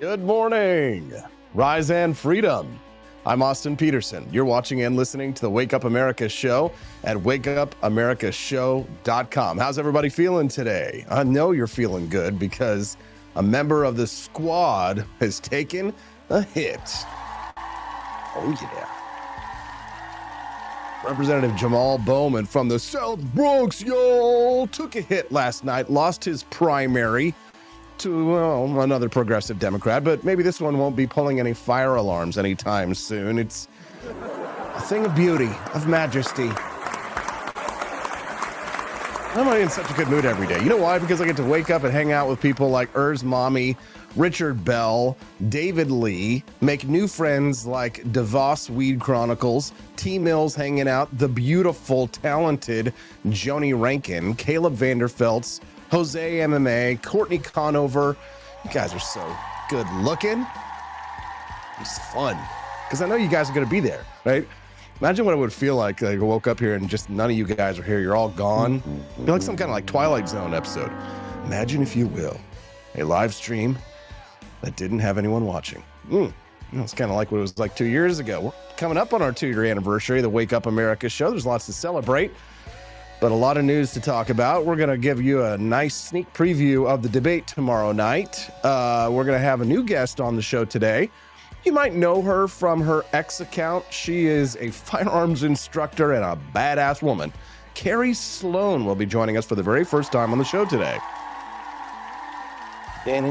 Good morning. Rise and freedom. I'm Austin Peterson. You're watching and listening to the Wake Up America show at wakeupamericashow.com. How's everybody feeling today? I know you're feeling good because a member of the squad has taken a hit. Oh, yeah. Representative Jamaal Bowman from the South Bronx, y'all, took a hit last night, lost his primary to another progressive Democrat, but maybe this one won't be pulling any fire alarms anytime soon. It's a thing of beauty, of majesty. I'm in such a good mood every day. You know why? Because I get to wake up and hang out with people like Mommy, Richard Bell, David Lee, make new friends like DeVos Weed Chronicles, T. Mills hanging out, the beautiful, talented Joni Rankin, Caleb Vanderfeltz, Jose MMA, Courtney Conover. You guys are so good looking. It's fun because I know you guys are going to be there, right? Imagine what it would feel like I woke up here and just none of you guys are here. You're all gone. It'd be like some kind of like Twilight Zone episode. Imagine, if you will, a live stream that didn't have anyone watching. It's kind of like what it was like 2 years ago. We're coming up on our 2-year anniversary of the Wake Up America show. There's lots to celebrate, but a lot of news to talk about. We're going to give you a nice sneak preview of the debate tomorrow night. We're going to have a new guest on the show today. You might know her from her X account. She is a firearms instructor and a badass woman. Carrie Sloan will be joining us for the very first time on the show today. So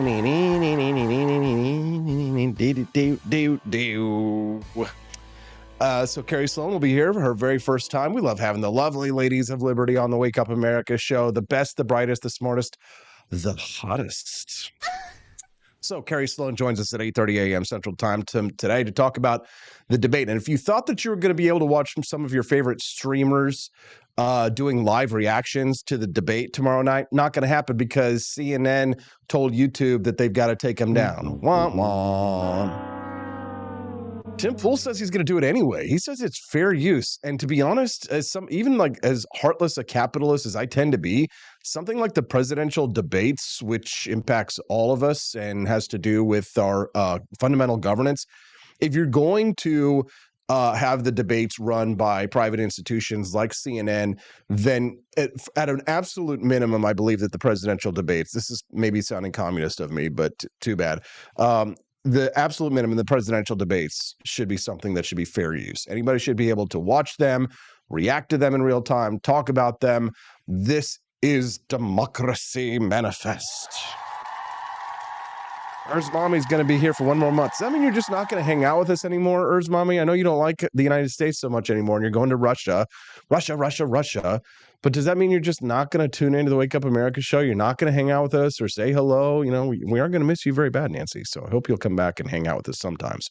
Carrie Sloan will be here for her very first time. We love having the lovely ladies of Liberty on the Wake Up America show. The best, the brightest, the smartest, the hottest. So Carrie Sloan joins us at 8:30 a.m. Central Time today to talk about the debate. And if you thought that you were going to be able to watch some of your favorite streamers doing live reactions to the debate tomorrow night, not going to happen because CNN told YouTube that they've got to take them down. Wah, wah. Tim Pool says he's going to do it anyway. He says it's fair use. And to be honest, as heartless a capitalist as I tend to be, something like the presidential debates, which impacts all of us and has to do with our fundamental governance, if you're going to have the debates run by private institutions like CNN, then at an absolute minimum, I believe that the presidential debates, this is maybe sounding communist of me, but too bad. The absolute minimum, the presidential debates should be something that should be fair use. Anybody should be able to watch them, react to them in real time, talk about them. This is democracy manifest. Mommy's going to be here for one more month. Does that mean you're just not going to hang out with us anymore, Mommy? I know you don't like the United States so much anymore, and you're going to Russia. But does that mean you're just not going to tune into the Wake Up America show? You're not going to hang out with us or say hello? You know, we are going to miss you very bad, Nancy. So I hope you'll come back and hang out with us sometimes.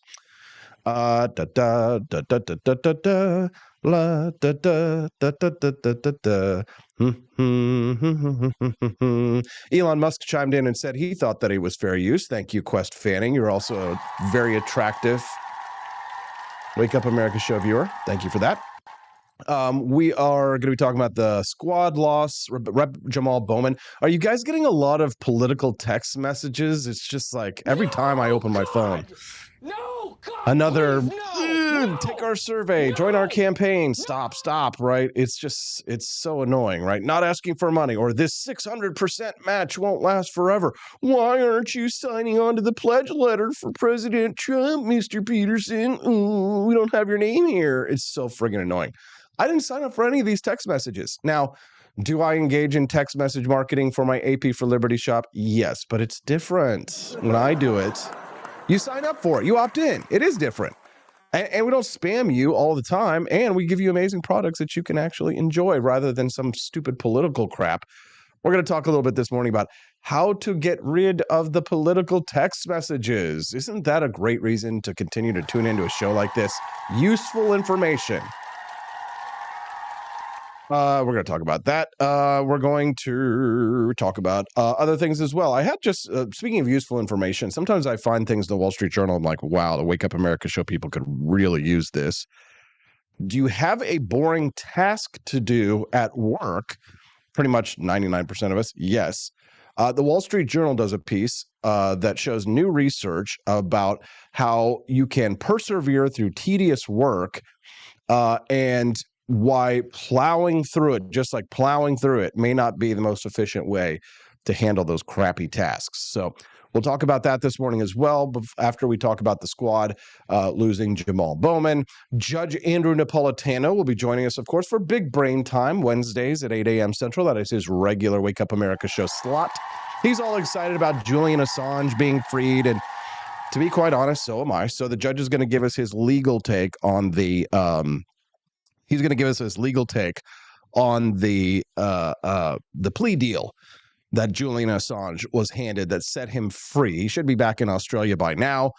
La da da da da da da da da. La da da da da da da da. Elon Musk chimed in and said he thought that it was fair use. Thank you, Quest Fanning. You're also a very attractive Wake Up America show viewer. Thank you for that. We are going to be talking about the squad loss, Rep. Jamaal Bowman. Are you guys getting a lot of political text messages? It's just like every time I open my phone. No, God, another please, no. Take our survey, join our campaign, stop, right? It's so annoying, right? Not asking for money, or this 600% match won't last forever. Why aren't you signing on to the pledge letter for President Trump, Mr. Peterson? Ooh, we don't have your name here. It's so friggin' annoying. I didn't sign up for any of these text messages. Now, do I engage in text message marketing for my AP for Liberty shop? Yes, but it's different when I do it. You sign up for it. You opt in. It is different. And we don't spam you all the time. And we give you amazing products that you can actually enjoy rather than some stupid political crap. We're going to talk a little bit this morning about how to get rid of the political text messages. Isn't that a great reason to continue to tune into a show like this? Useful information. We're going to talk about that. We're going to talk about other things as well. I had just, speaking of useful information, sometimes I find things in the Wall Street Journal. I'm like, wow, the Wake Up America show people could really use this. Do you have a boring task to do at work? Pretty much 99% of us, yes. The Wall Street Journal does a piece that shows new research about how you can persevere through tedious work and why plowing through it, just like plowing through it, may not be the most efficient way to handle those crappy tasks. So we'll talk about that this morning as well. After we talk about the squad losing Jamaal Bowman, Judge Andrew Napolitano will be joining us, of course, for Big Brain Time Wednesdays at 8 a.m. Central. That is his regular Wake Up America show slot. He's all excited about Julian Assange being freed, and to be quite honest, so am I. So the judge is going to give us his legal take on the plea deal that Julian Assange was handed that set him free. He should be back in Australia by now.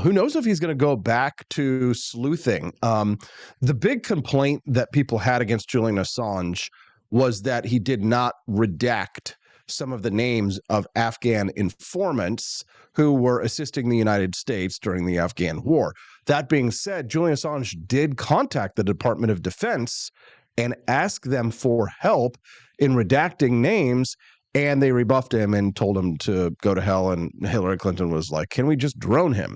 Who knows if he's going to go back to sleuthing? The big complaint that people had against Julian Assange was that he did not redact some of the names of Afghan informants who were assisting the United States during the Afghan war. That being said, Julian Assange did contact the Department of Defense and ask them for help in redacting names, and they rebuffed him and told him to go to hell, and Hillary Clinton was like, can we just drone him?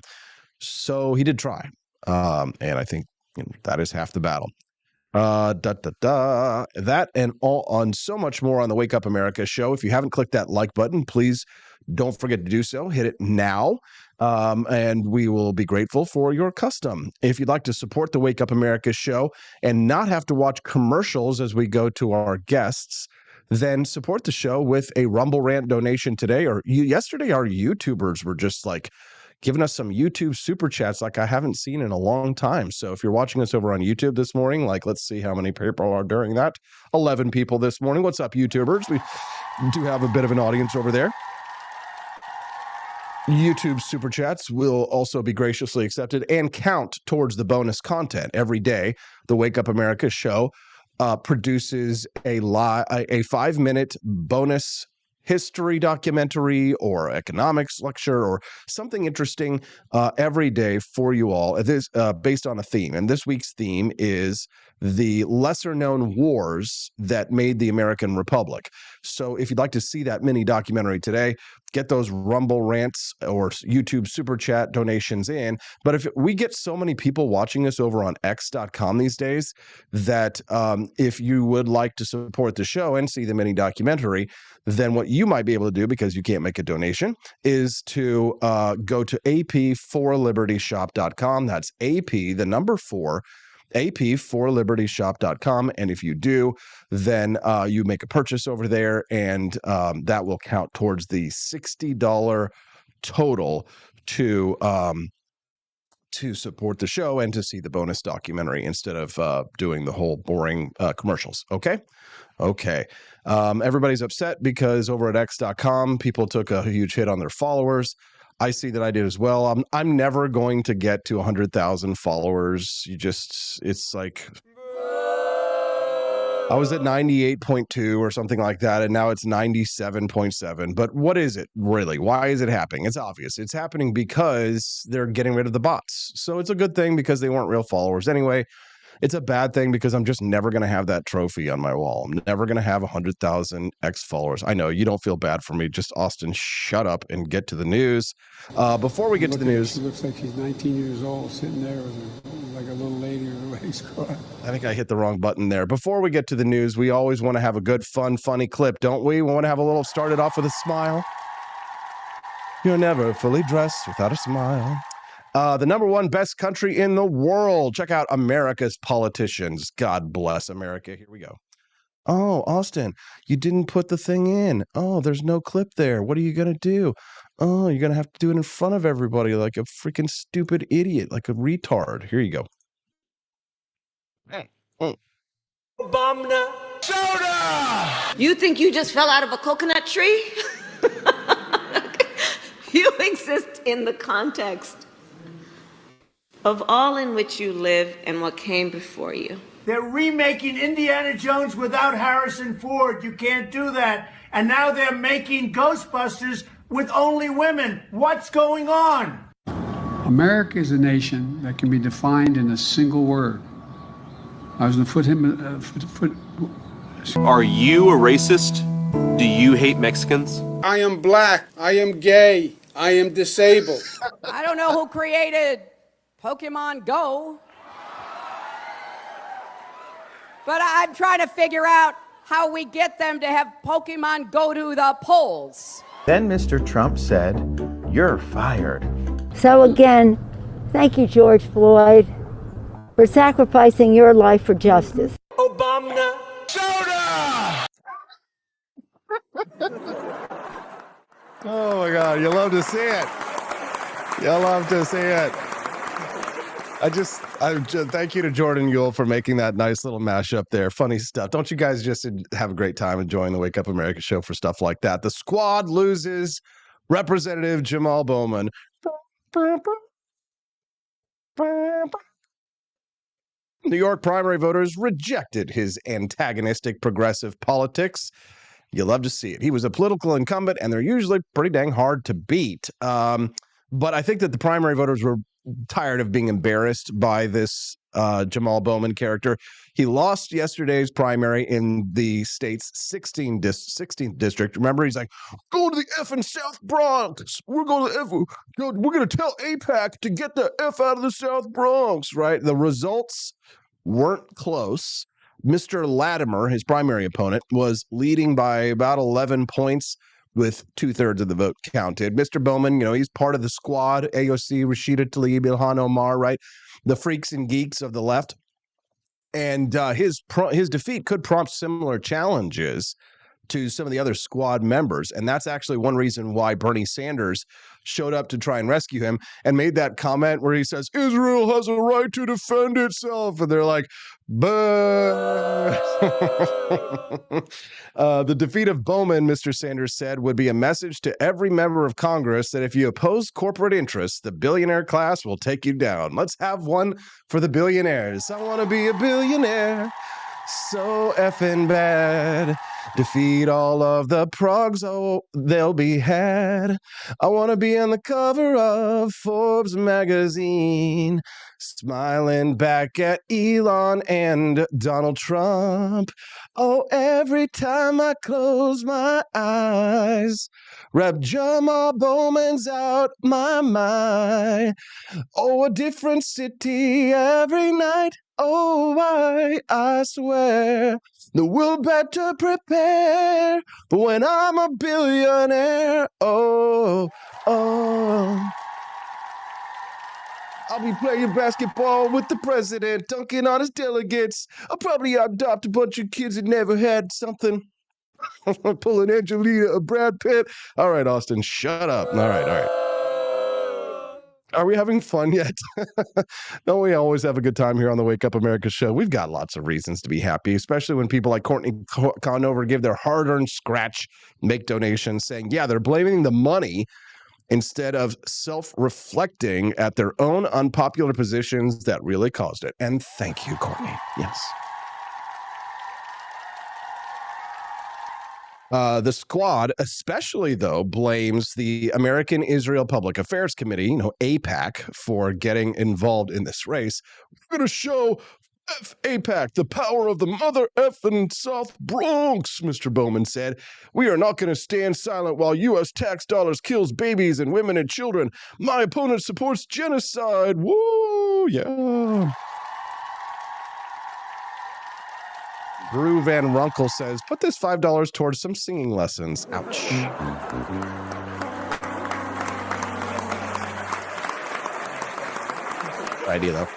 So he did try, and I think that is half the battle. That and all on so much more on the Wake Up America show. If you haven't clicked that like button, please don't forget to do so. Hit it now, and we will be grateful for your custom. If you'd like to support the Wake Up America show and not have to watch commercials as we go to our guests, then support the show with a Rumble Rant donation today. Or yesterday, our YouTubers were just like giving us some YouTube super chats like I haven't seen in a long time. So if you're watching us over on YouTube this morning, like, let's see how many people are during that. 11 people this morning. What's up, YouTubers? We do have a bit of an audience over there. YouTube super chats will also be graciously accepted and count towards the bonus content every day. The Wake Up America show produces a 5-minute bonus history documentary or economics lecture or something interesting every day for you all. This based on a theme, and this week's theme is the lesser known wars that made the American Republic. So if you'd like to see that mini documentary today, get those Rumble Rants or YouTube Super Chat donations in. But if we get so many people watching us over on x.com these days that if you would like to support the show and see the mini documentary, then what you might be able to do, because you can't make a donation, is to go to ap4libertyshop.com. That's AP, the number 4, ap4libertyshop.com. And if you do, then you make a purchase over there, and that will count towards the $60 total to support the show and to see the bonus documentary instead of doing the whole boring commercials. Okay. Everybody's upset because over at x.com, people took a huge hit on their followers. I see that I did as well. I'm never going to get to 100,000 followers. It's like, I was at 98.2 or something like that, and now it's 97.7. But what is it really? Why is it happening? It's obvious. It's happening because they're getting rid of the bots. So it's a good thing because they weren't real followers anyway. It's a bad thing because I'm just never going to have that trophy on my wall. I'm never going to have 100,000 X followers. I know you don't feel bad for me. Just Austin, shut up and get to the news. Before we get to the news, she looks like she's 19 years old, sitting there with like a little lady with a race car. I think I hit the wrong button there. Before we get to the news, we always want to have a good, fun, funny clip, don't we? We want to have a little started off with a smile. You're never fully dressed without a smile. The number 1 best country in the world. Check out America's politicians. God bless America. Here we go. Oh, Austin, you didn't put the thing in. Oh, there's no clip there. What are you going to do? Oh, you're going to have to do it in front of everybody like a freaking stupid idiot, like a retard. Here you go. Bomna soda! You think you just fell out of a coconut tree? You exist in the context of all in which you live and what came before you. They're remaking Indiana Jones without Harrison Ford. You can't do that. And now they're making Ghostbusters with only women. What's going on? America is a nation that can be defined in a single word. I was going to Are you a racist? Do you hate Mexicans? I am black. I am gay. I am disabled. I don't know who created Pokemon Go, but I'm trying to figure out how we get them to have Pokemon go to the polls. Then Mr. Trump said, "You're fired." So again, thank you, George Floyd, for sacrificing your life for justice. Obama Soda! Oh my God, you love to see it. You love to see it. I just thank you to Jordan Yule for making that nice little mashup there. Funny stuff. Don't you guys just have a great time enjoying the Wake Up America show for stuff like that? The squad loses Representative Jamaal Bowman. New York primary voters rejected his antagonistic progressive politics. You love to see it. He was a political incumbent, and they're usually pretty dang hard to beat. But I think that the primary voters were tired of being embarrassed by this Jamaal Bowman character. He lost yesterday's primary in the state's 16th district. Remember, he's like, go to the effing South Bronx. We're going to tell AIPAC to get the F out of the South Bronx, right? The results weren't close. Mr. Latimer, his primary opponent, was leading by about 11 points with 2/3 of the vote counted. Mr. Bowman, he's part of the squad, AOC, Rashida Tlaib, Ilhan Omar, right? The freaks and geeks of the left. And his defeat could prompt similar challenges to some of the other squad members. And that's actually one reason why Bernie Sanders showed up to try and rescue him and made that comment where he says, Israel has a right to defend itself. And they're like, but the defeat of Bowman, Mr. Sanders said, would be a message to every member of Congress that if you oppose corporate interests, the billionaire class will take you down. Let's have one for the billionaires. I want to be a billionaire. So effing bad. Defeat all of the progs, oh, they'll be had. I want to be on the cover of Forbes magazine, smiling back at Elon and Donald Trump. Oh, every time I close my eyes, Rep Jamaal Bowman's out my mind. Oh, a different city every night. Oh, I swear that we'll better prepare for when I'm a billionaire. Oh. I'll be playing basketball with the president, dunking on his delegates. I'll probably adopt a bunch of kids that never had something. I'm pulling Angelina or Brad Pitt. All right, Austin, shut up. All right. Are we having fun yet? Don't we always have a good time here on the Wake Up America show? We've got lots of reasons to be happy, especially when people like Courtney Conover give their hard-earned scratch, make donations, saying, yeah, they're blaming the money instead of self-reflecting at their own unpopular positions that really caused it. And thank you, Courtney. Yes. The squad, especially, though, blames the American Israel Public Affairs Committee, AIPAC, for getting involved in this race. We're going to show AIPAC the power of the mother effing South Bronx, Mr. Bowman said. We are not going to stand silent while U.S. tax dollars kills babies and women and children. My opponent supports genocide. Woo, yeah. Brew Van Runkle says, put this $5 towards some singing lessons. Ouch. Idea, though.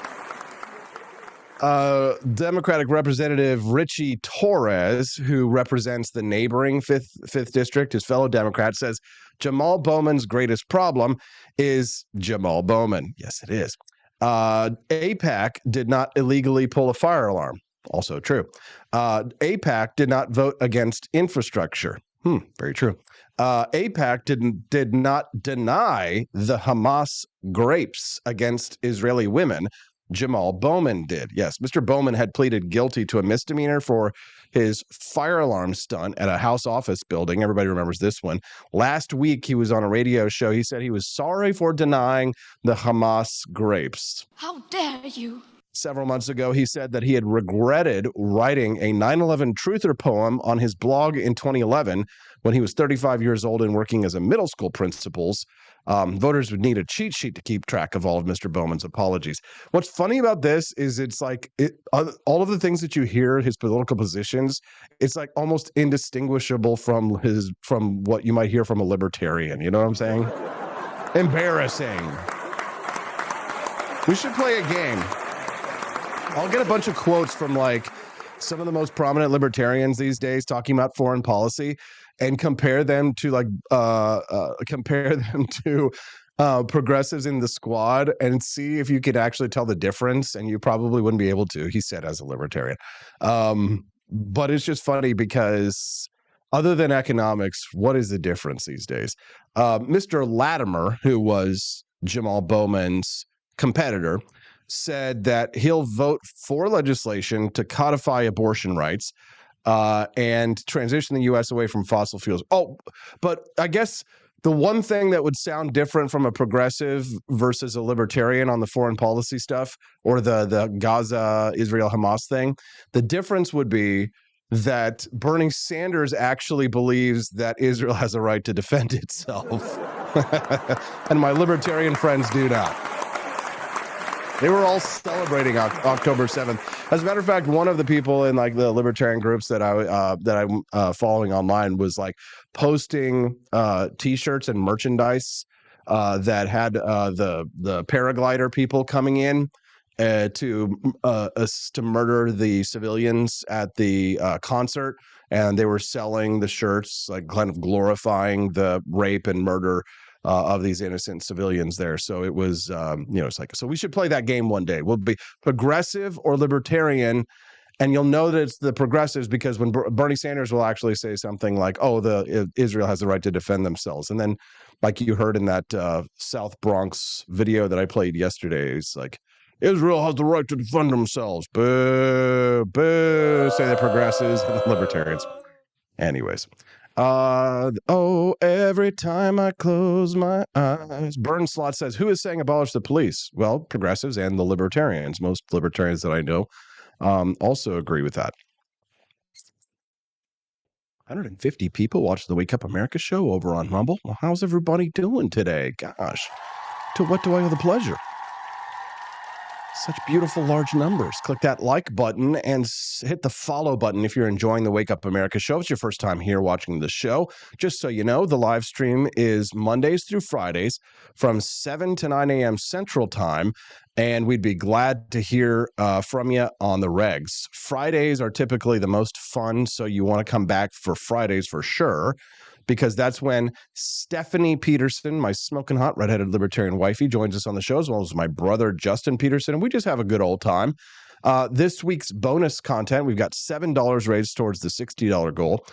Democratic Representative Richie Torres, who represents the neighboring fifth district, his fellow Democrat, says Jamaal Bowman's greatest problem is Jamaal Bowman. Yes, it is. AIPAC did not illegally pull a fire alarm. Also true. AIPAC did not vote against infrastructure. Very true. AIPAC did not deny the Hamas grapes against Israeli women. Jamaal Bowman did. Yes, Mr. Bowman had pleaded guilty to a misdemeanor for his fire alarm stunt at a House office building. Everybody remembers this one. Last week, he was on a radio show. He said he was sorry for denying the Hamas grapes. How dare you? Several months ago, he said that he had regretted writing a 9/11 truther poem on his blog in 2011 when he was 35 years old and working as a middle school principal. Voters would need a cheat sheet to keep track of all of Mr. Bowman's apologies. What's funny about this is it's like all of the things that you hear, his political positions, it's like almost indistinguishable from what you might hear from a libertarian. You know what I'm saying? Embarrassing. We should play a game. I'll get a bunch of quotes from like some of the most prominent libertarians these days talking about foreign policy and compare them to progressives in the squad and see if you could actually tell the difference. And you probably wouldn't be able to, he said, as a libertarian. But it's just funny because other than economics, what is the difference these days? Mr. Latimer, who was Jamaal Bowman's competitor, said that he'll vote for legislation to codify abortion rights and transition the U.S. away from fossil fuels. Oh, but I guess the one thing that would sound different from a progressive versus a libertarian on the foreign policy stuff or the Gaza, Israel, Hamas thing, the difference would be that Bernie Sanders actually believes that Israel has a right to defend itself. And my libertarian friends do not. They were all celebrating October 7th. As a matter of fact, one of the people in like the libertarian groups that I'm following online was like posting T-shirts and merchandise that had the paraglider people coming in to murder the civilians at the concert, and they were selling the shirts, like kind of glorifying the rape and murder of these innocent civilians there. So it was, it's like, so we should play that game one day. We'll be progressive or libertarian, and you'll know that it's the progressives because when Bernie Sanders will actually say something like, oh, Israel has the right to defend themselves. And then like you heard in that South Bronx video that I played yesterday, it's like, Israel has the right to defend themselves. Boo, boo, say the progressives and the libertarians. Anyways. Every time I close my eyes. Burn Slot says, who is saying abolish the police? Well, progressives and the libertarians. Most libertarians that I know also agree with that. 150 people watch the Wake Up America show over on Rumble. Well, how's everybody doing today? Gosh, to what do I owe the pleasure? Such beautiful large numbers. Click that like button and hit the follow button if you're enjoying the Wake Up America show. If it's your first time here watching the show. Just so you know, the live stream is Mondays through Fridays from 7 to 9 a.m. Central Time, and we'd be glad to hear from you on the regs. Fridays are typically the most fun, so you want to come back for Fridays for sure, because that's when Stephanie Peterson, my smoking hot redheaded libertarian wifey, joins us on the show, as well as my brother, Justin Peterson, and we just have a good old time. This week's bonus content, we've got $7 raised towards the $60 goal.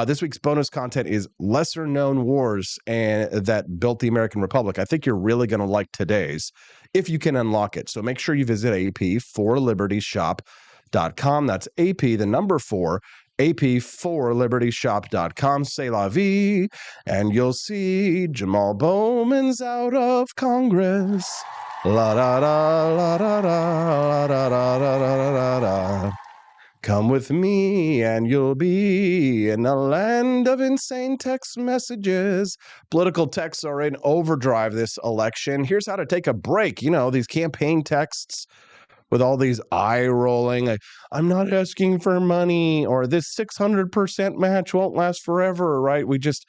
This week's bonus content is lesser known wars that built the American Republic. I think you're really going to like today's if you can unlock it. So make sure you visit ap4libertyshop.com. That's AP, the number 4, ap4libertyshop.com. C'est la vie, and you'll see Jamaal Bowman's out of Congress. La da da la da da la da da da da da. Come with me and you'll be in a land of insane text messages. Political texts are in overdrive this election. Here's how to take a break. You know, these campaign texts with all these eye rolling, like, I'm not asking for money, or this 600% match won't last forever, right? We just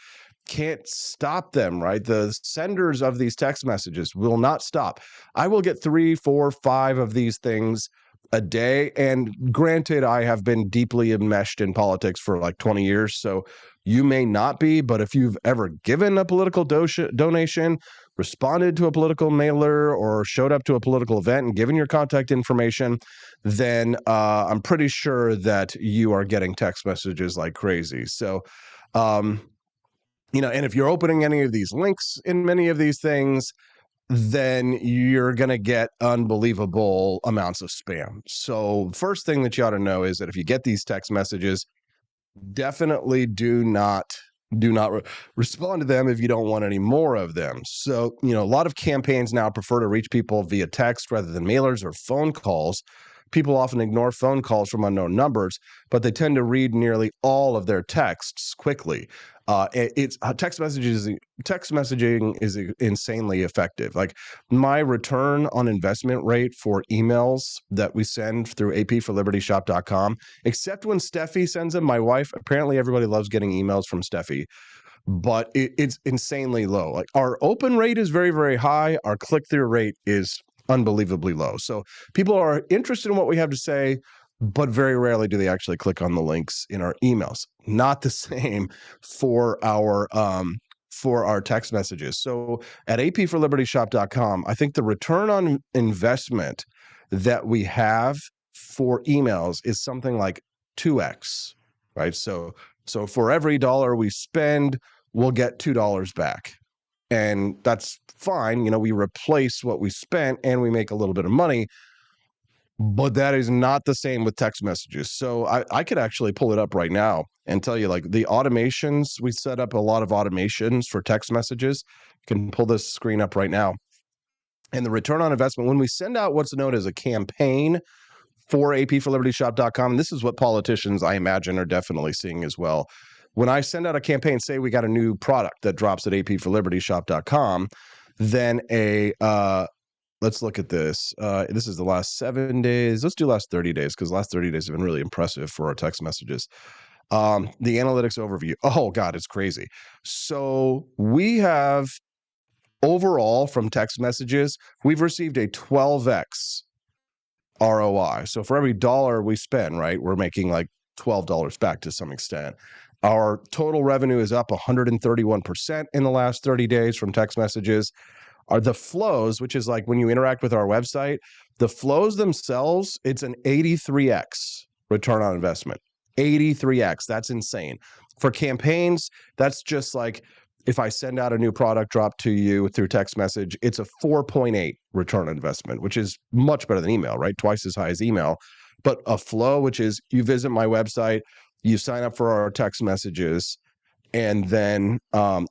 can't stop them, right? The senders of these text messages will not stop. I will get 3, 4, 5 of these things a day. And granted, I have been deeply enmeshed in politics for like 20 years. So you may not be, but if you've ever given a political donation, responded to a political mailer, or showed up to a political event and given your contact information, then I'm pretty sure that you are getting text messages like crazy. So, and if you're opening any of these links in many of these things, then you're going to get unbelievable amounts of spam. So first thing that you ought to know is that if you get these text messages, definitely do not Do not respond to them if you don't want any more of them. So, a lot of campaigns now prefer to reach people via text rather than mailers or phone calls. People often ignore phone calls from unknown numbers, but they tend to read nearly all of their texts quickly. Text messages. Text messaging is insanely effective. Like my return on investment rate for emails that we send through apforlibertyshop.com, except when Steffi sends them, my wife, apparently everybody loves getting emails from Steffi, but it's insanely low. Like our open rate is very, very high. Our click-through rate is unbelievably low. So people are interested in what we have to say, but very rarely do they actually click on the links in our emails. Not the same for our text messages. So at apforlibertyshop.com, I think the return on investment that we have for emails is something like 2x, right? So for every dollar we spend, we'll get $2 back. And that's fine. We replace what we spent and we make a little bit of money. But that is not the same with text messages. So I could actually pull it up right now and tell you, like, the automations. We set up a lot of automations for text messages. You can pull this screen up right now. And the return on investment, when we send out what's known as a campaign for apforlibertyshop.com, and this is what politicians, I imagine, are definitely seeing as well. When I send out a campaign, say we got a new product that drops at apforlibertyshop.com, then let's look at this. This is the last 7 days. Let's do last 30 days because the last 30 days have been really impressive for our text messages. The analytics overview. Oh, God, it's crazy. So we have overall from text messages, we've received a 12x ROI. So for every dollar we spend, right, we're making like $12 back to some extent. Our total revenue is up 131% in the last 30 days from text messages. Are the flows, which is like when you interact with our website, the flows themselves, it's an 83x return on investment. 83x. That's insane. For campaigns, that's just like if I send out a new product drop to you through text message, it's a 4.8 return on investment, which is much better than email, right? Twice as high as email. But a flow, which is you visit my website, you sign up for our text messages, and then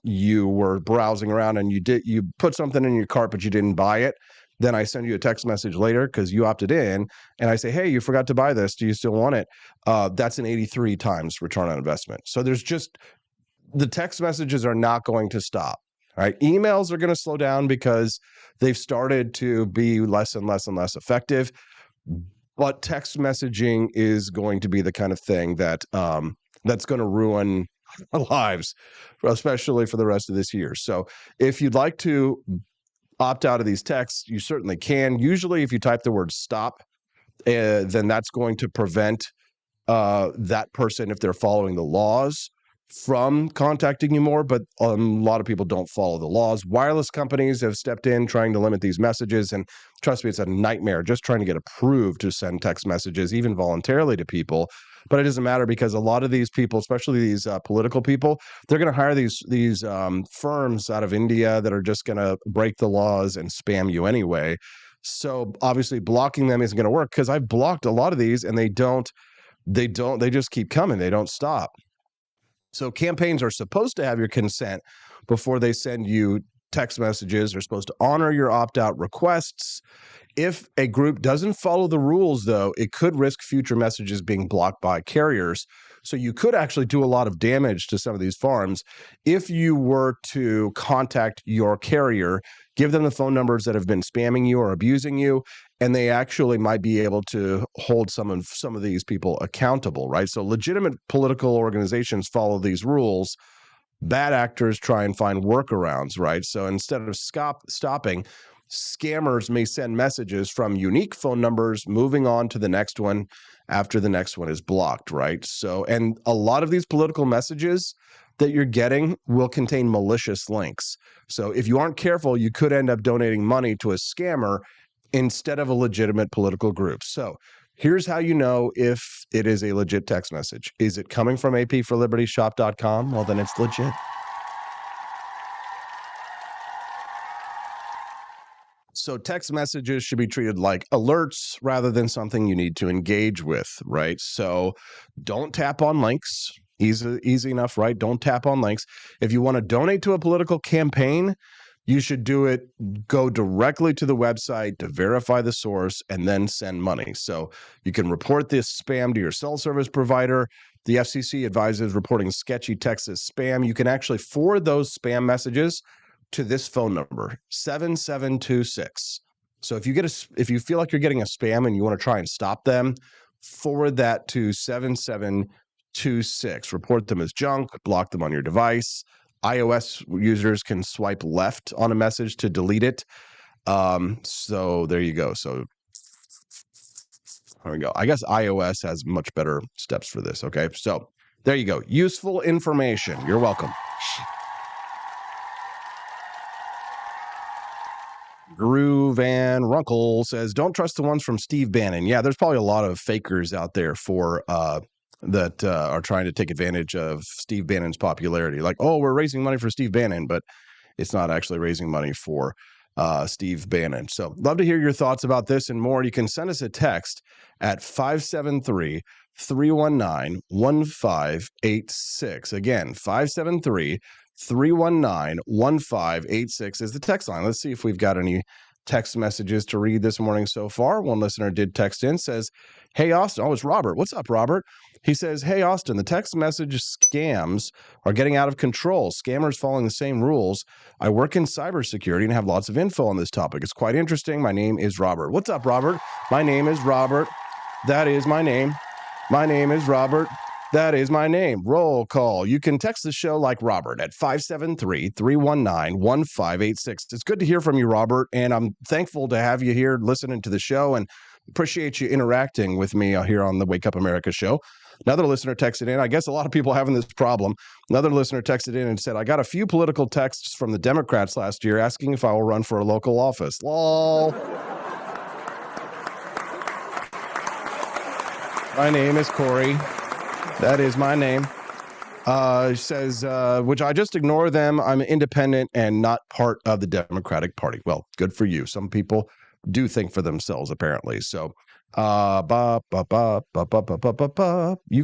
you were browsing around and you put something in your cart, but you didn't buy it. Then I send you a text message later because you opted in, and I say, hey, you forgot to buy this. Do you still want it? That's an 83 times return on investment. So there's just the text messages are not going to stop. Right? Emails are going to slow down because they've started to be less and less and less effective. But text messaging is going to be the kind of thing that that's going to ruin our lives, especially for the rest of this year. So if you'd like to opt out of these texts, you certainly can. Usually if you type the word stop, then that's going to prevent that person, if they're following the laws, from contacting you more. But a lot of people don't follow the laws. Wireless companies have stepped in trying to limit these messages. And trust me, it's a nightmare just trying to get approved to send text messages, even voluntarily, to people. But it doesn't matter because a lot of these people, especially these political people, they're going to hire these firms out of India that are just going to break the laws and spam you anyway. So obviously blocking them isn't going to work because I've blocked a lot of these and they just keep coming. They don't stop. So campaigns are supposed to have your consent before they send you text messages. They're supposed to honor your opt-out requests. If a group doesn't follow the rules, though, it could risk future messages being blocked by carriers. So you could actually do a lot of damage to some of these farms if you were to contact your carrier, give them the phone numbers that have been spamming you or abusing you, and they actually might be able to hold some of these people accountable, right? So legitimate political organizations follow these rules. Bad actors try and find workarounds, right? So instead of stopping, scammers may send messages from unique phone numbers, moving on to the next one after the next one is blocked, right? So, and a lot of these political messages that you're getting will contain malicious links. So if you aren't careful, you could end up donating money to a scammer instead of a legitimate political group. So here's how you know if it is a legit text message. Is it coming from apforlibertyshop.com? Well, then it's legit. So text messages should be treated like alerts rather than something you need to engage with, right? So don't tap on links. Easy enough, right? Don't tap on links. If you want to donate to a political campaign, you should go directly to the website to verify the source and then send money. So you can report this spam to your cell service provider. The FCC advises reporting sketchy texts as spam. You can actually forward those spam messages to this phone number, 7726. So if you feel like you're getting a spam and you want to try and stop them, forward that to 7726. Report them as junk, block them on your device. iOS users can swipe left on a message to delete it. So there you go. So there we go. I guess iOS has much better steps for this. Okay. So there you go. Useful information. You're welcome. Guru Van Runkle says, don't trust the ones from Steve Bannon. Yeah, there's probably a lot of fakers out there that are trying to take advantage of Steve Bannon's popularity. Like, oh, we're raising money for Steve Bannon, but it's not actually raising money for Steve Bannon. So love to hear your thoughts about this and more. You can send us a text at 573-319-1586. Again, 573-319-1586 is the text line. Let's see if we've got any text messages to read this morning so far. One listener did text in, says, hey, Austin. Oh, it's Robert. What's up, Robert? He says, hey, Austin, the text message scams are getting out of control. Scammers following the same rules. I work in cybersecurity and have lots of info on this topic. It's quite interesting. My name is Robert. What's up, Robert? My name is Robert. That is my name. My name is Robert. That is my name. Roll call. You can text the show like Robert at 573-319-1586. It's good to hear from you, Robert, and I'm thankful to have you here listening to the show and appreciate you interacting with me here on the Wake Up America show. Another listener texted in. I guess a lot of people having this problem. Another listener texted in and said, I got a few political texts from the Democrats last year asking if I will run for a local office. Lol. My name is Corey. That is my name. Says, which I just ignore them. I'm independent and not part of the Democratic Party. Well, good for you. Some people do think for themselves, apparently. So, you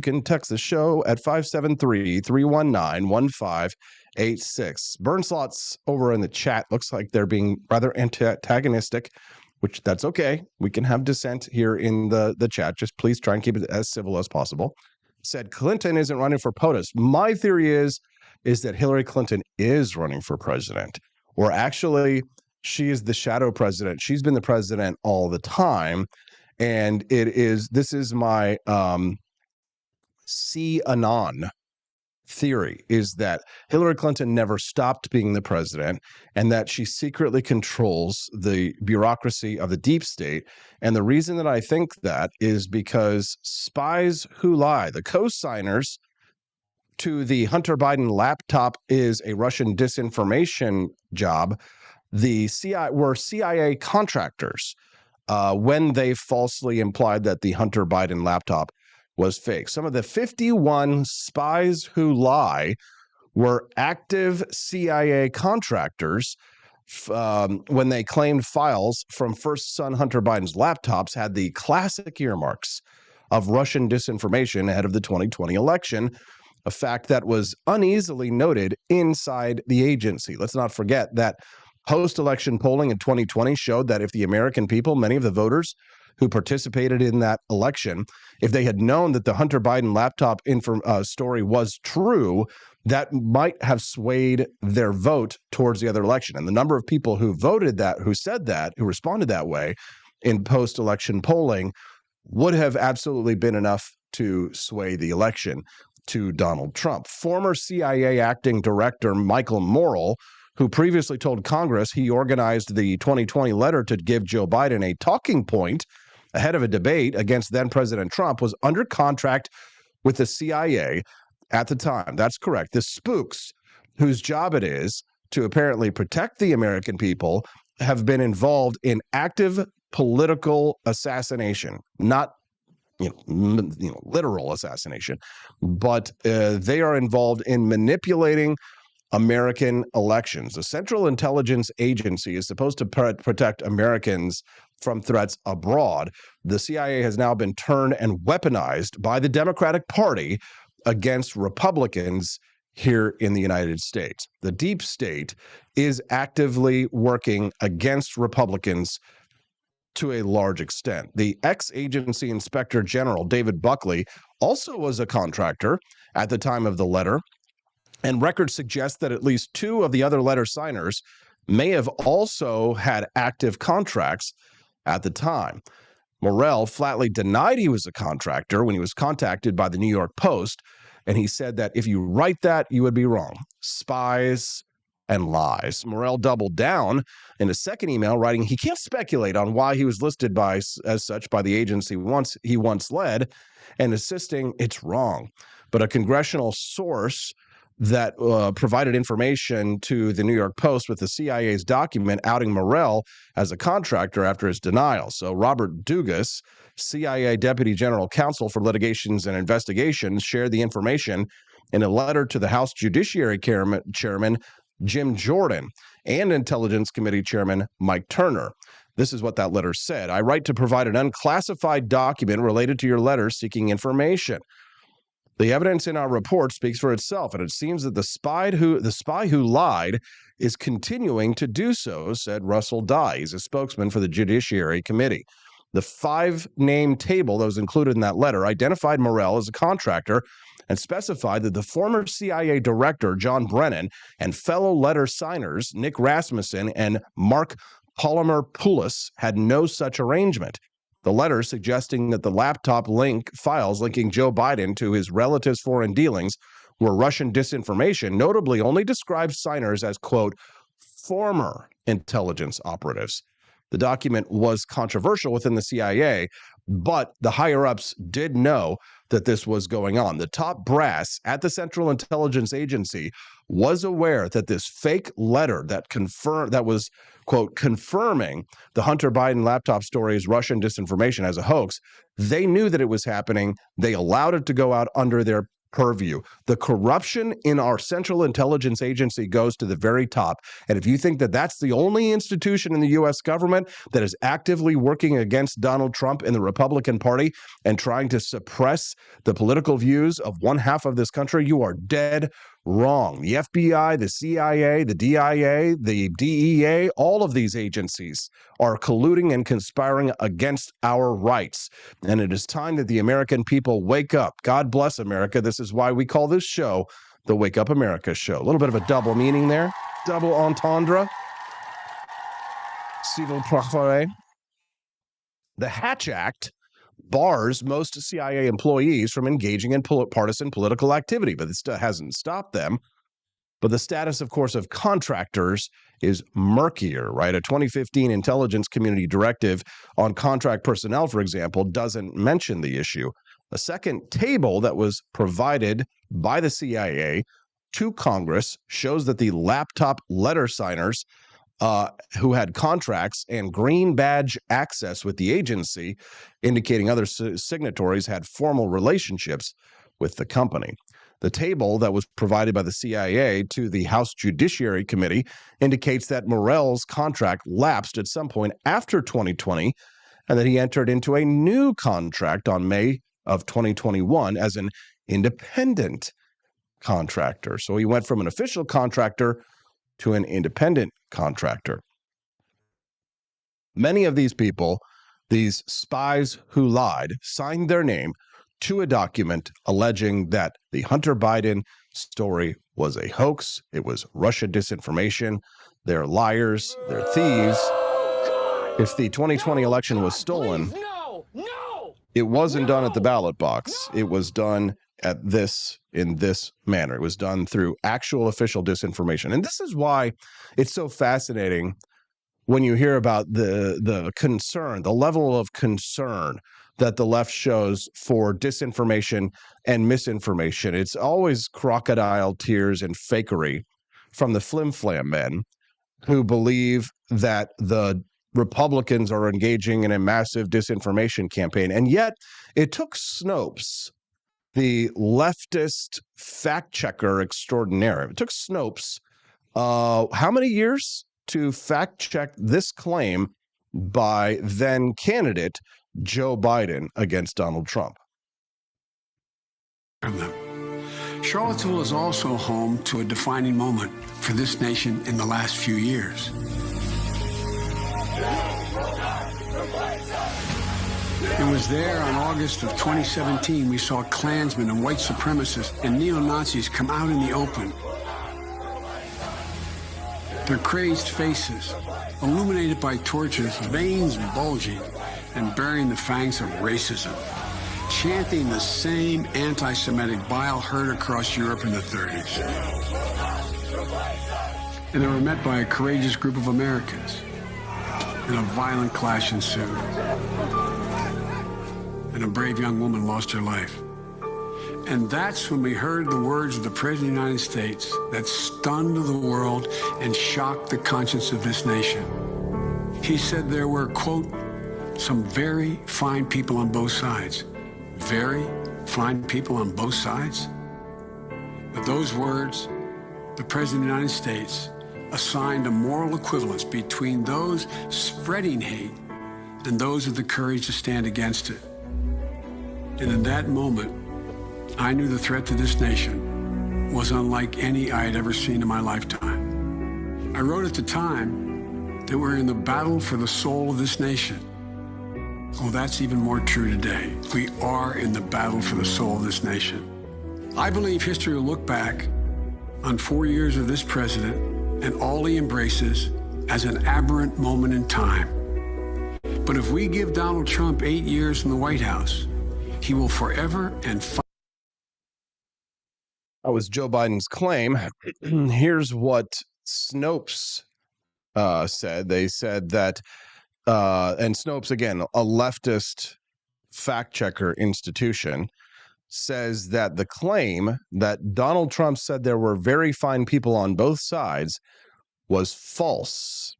can text the show at 573-319-1586. Burnslots over in the chat looks like they're being rather antagonistic, which that's okay. We can have dissent here in the chat. Just please try and keep it as civil as possible. Said Clinton isn't running for POTUS. My theory is that Hillary Clinton is running for president, or actually she is the shadow president. She's been the president all the time. And this is my QAnon theory, is that Hillary Clinton never stopped being the president and that she secretly controls the bureaucracy of the deep state. And the reason that I think that is because spies who lie, the co-signers to the Hunter Biden laptop is a Russian disinformation job. The CIA were CIA contractors when they falsely implied that the Hunter Biden laptop was fake. Some of the 51 spies who lie were active CIA contractors when they claimed files from first son Hunter Biden's laptops had the classic earmarks of Russian disinformation ahead of the 2020 election, a fact that was uneasily noted inside the agency. Let's not forget that post-election polling in 2020 showed that if the American people, many of the voters who participated in that election, if they had known that the Hunter Biden laptop story was true, that might have swayed their vote towards the other election. And the number of people who voted that, who said that, who responded that way in post-election polling would have absolutely been enough to sway the election to Donald Trump. Former CIA acting director Michael Morrell, who previously told Congress he organized the 2020 letter to give Joe Biden a talking point ahead of a debate against then-President Trump, was under contract with the CIA at the time. That's correct. The spooks, whose job it is to apparently protect the American people, have been involved in active political assassination, not literal assassination, but they are involved in manipulating American elections. The Central Intelligence Agency is supposed to protect Americans from threats abroad. The CIA has now been turned and weaponized by the Democratic Party against Republicans here in the United States. The deep state is actively working against Republicans to a large extent. The ex-agency inspector general, David Buckley, also was a contractor at the time of the letter, and records suggest that at least two of the other letter signers may have also had active contracts at the time. Morell flatly denied he was a contractor when he was contacted by the New York Post, and he said that if you write that, you would be wrong. Spies and lies. Morell doubled down in a second email, writing he can't speculate on why he was listed as such by the agency he once led, and insisting it's wrong. But a congressional source that provided information to the New York Post with the CIA's document outing Morell as a contractor after his denial. So Robert Dugas, CIA Deputy General Counsel for Litigations and Investigations, shared the information in a letter to the House Judiciary Chairman Jim Jordan and Intelligence Committee Chairman Mike Turner. This is what that letter said. I write to provide an unclassified document related to your letter seeking information. The evidence in our report speaks for itself, and it seems that the spy who lied is continuing to do so, said Russell Dye. He's a spokesman for the Judiciary Committee. The 5-name table that was included in that letter identified Morell as a contractor and specified that the former CIA director, John Brennan, and fellow letter signers, Nick Rasmussen and Mark Polymer-Poulos, had no such arrangement. The letter suggesting that the laptop files linking Joe Biden to his relatives' foreign dealings were Russian disinformation, notably only describes signers as, quote, former intelligence operatives. The document was controversial within the CIA, but the higher-ups did know that this was going on. The top brass at the Central Intelligence Agency was aware that this fake letter that was, quote, confirming the Hunter Biden laptop story as Russian disinformation as a hoax. They knew that it was happening. They allowed it to go out under their purview. The corruption in our Central Intelligence Agency goes to the very top. And if you think that that's the only institution in the U.S. government that is actively working against Donald Trump and the Republican Party and trying to suppress the political views of one half of this country, you are dead wrong. The FBI, the CIA, the DIA, the DEA, all of these agencies are colluding and conspiring against our rights. And it is time that the American people wake up. God bless America. This is why we call this show the Wake Up America Show. A little bit of a double meaning there. Double entendre. Civil préféré. The Hatch Act bars most CIA employees from engaging in partisan political activity, but it still hasn't stopped them. But the status, of course, of contractors is murkier, right? A 2015 intelligence community directive on contract personnel, for example, doesn't mention the issue. A second table that was provided by the CIA to Congress shows that the laptop letter signers who had contracts and green badge access with the agency, indicating other signatories had formal relationships with the company. The table that was provided by the CIA to the House Judiciary Committee indicates that Morell's contract lapsed at some point after 2020, and that he entered into a new contract on May of 2021 as an independent contractor. So he went from an official contractor to an independent contractor. Many of these people, these spies who lied, signed their name to a document alleging that the Hunter Biden story was a hoax. It was Russia disinformation. They're liars. They're thieves. If the 2020 election was stolen, it wasn't done at the ballot box. It was done in this manner. It was done through actual official disinformation. And this is why it's so fascinating when you hear about the concern, the level of concern that the left shows for disinformation and misinformation. It's always crocodile tears and fakery from the flim-flam men who believe that the Republicans are engaging in a massive disinformation campaign. And yet it took Snopes, the leftist fact checker extraordinaire. It took Snopes how many years to fact check this claim by then candidate Joe Biden against Donald Trump? Charlottesville is also home to a defining moment for this nation in the last few years. It was there on August of 2017 we saw Klansmen and white supremacists and neo-Nazis come out in the open. Their crazed faces, illuminated by torches, veins bulging and bearing the fangs of racism, chanting the same anti-Semitic bile heard across Europe in the 30s. And they were met by a courageous group of Americans, and a violent clash ensued. And a brave young woman lost her life. And that's when we heard the words of the President of the United States that stunned the world and shocked the conscience of this nation. He said there were, quote, some very fine people on both sides. Very fine people on both sides? With those words, the President of the United States assigned a moral equivalence between those spreading hate and those with the courage to stand against it. And in that moment, I knew the threat to this nation was unlike any I had ever seen in my lifetime. I wrote at the time that we're in the battle for the soul of this nation. Well, that's even more true today. We are in the battle for the soul of this nation. I believe history will look back on 4 years of this president and all he embraces as an aberrant moment in time. But if we give Donald Trump 8 years in the White House, he will forever and that was Joe Biden's claim. Here's what Snopes said. They said that, and Snopes, again, a leftist fact checker institution, says that the claim that Donald Trump said there were very fine people on both sides was false.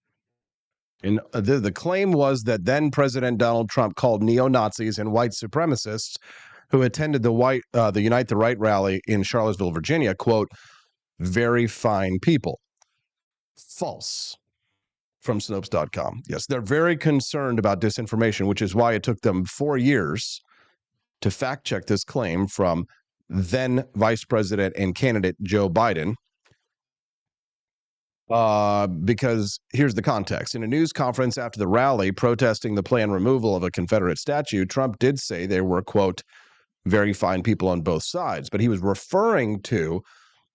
And the claim was that then President Donald Trump called neo-Nazis and white supremacists who attended the Unite the Right rally in Charlottesville, Virginia, quote, very fine people. False. From Snopes.com. Yes, they're very concerned about disinformation, which is why it took them 4 years to fact check this claim from then Vice President and candidate Joe Biden. Because here's the context. In a news conference after the rally protesting the planned removal of a Confederate statue, Trump did say there were, quote, very fine people on both sides. But he was referring to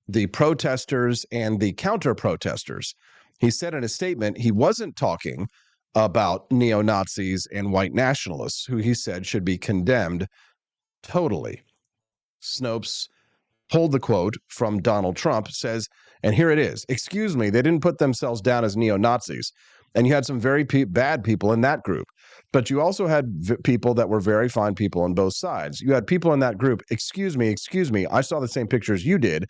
the protesters and the counter-protesters. He said in a statement he wasn't talking about neo-Nazis and white nationalists, who he said should be condemned totally. Snopes pulled the quote from Donald Trump, says, and here it is, excuse me, they didn't put themselves down as neo-Nazis. And you had some very bad people in that group. But you also had people that were very fine people on both sides. You had people in that group, excuse me, I saw the same pictures you did.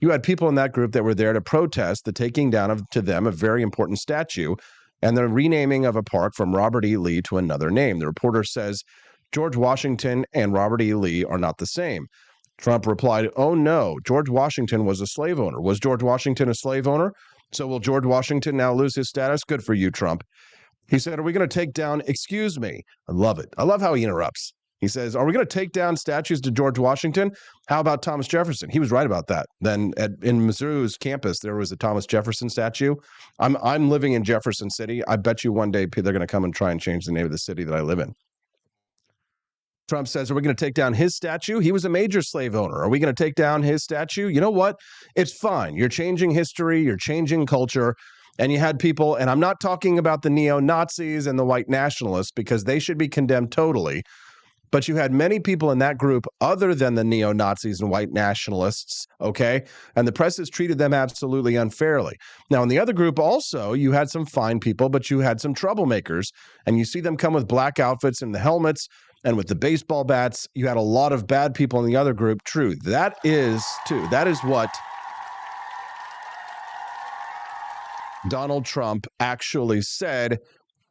You had people in that group that were there to protest the taking down of, to them, a very important statue and the renaming of a park from Robert E. Lee to another name. The reporter says George Washington and Robert E. Lee are not the same. Trump replied, oh no, George Washington was a slave owner. Was George Washington a slave owner? So will George Washington now lose his status? Good for you, Trump. He said, are we going to take down, excuse me? I love it. I love how he interrupts. He says, are we going to take down statues to George Washington? How about Thomas Jefferson? He was right about that. Then in Mizzou's campus, there was a Thomas Jefferson statue. I'm living in Jefferson City. I bet you one day they're going to come and try and change the name of the city that I live in. Trump says, are we going to take down his statue? He was a major slave owner. Are we going to take down his statue? You know what? It's fine. You're changing history. You're changing culture. And you had people, and I'm not talking about the neo-Nazis and the white nationalists because they should be condemned totally. But you had many people in that group other than the neo-Nazis and white nationalists, okay? And the press has treated them absolutely unfairly. Now, in the other group also, you had some fine people, but you had some troublemakers. And you see them come with black outfits and the helmets and with the baseball bats. You had a lot of bad people in the other group. True, that is what Donald Trump actually said,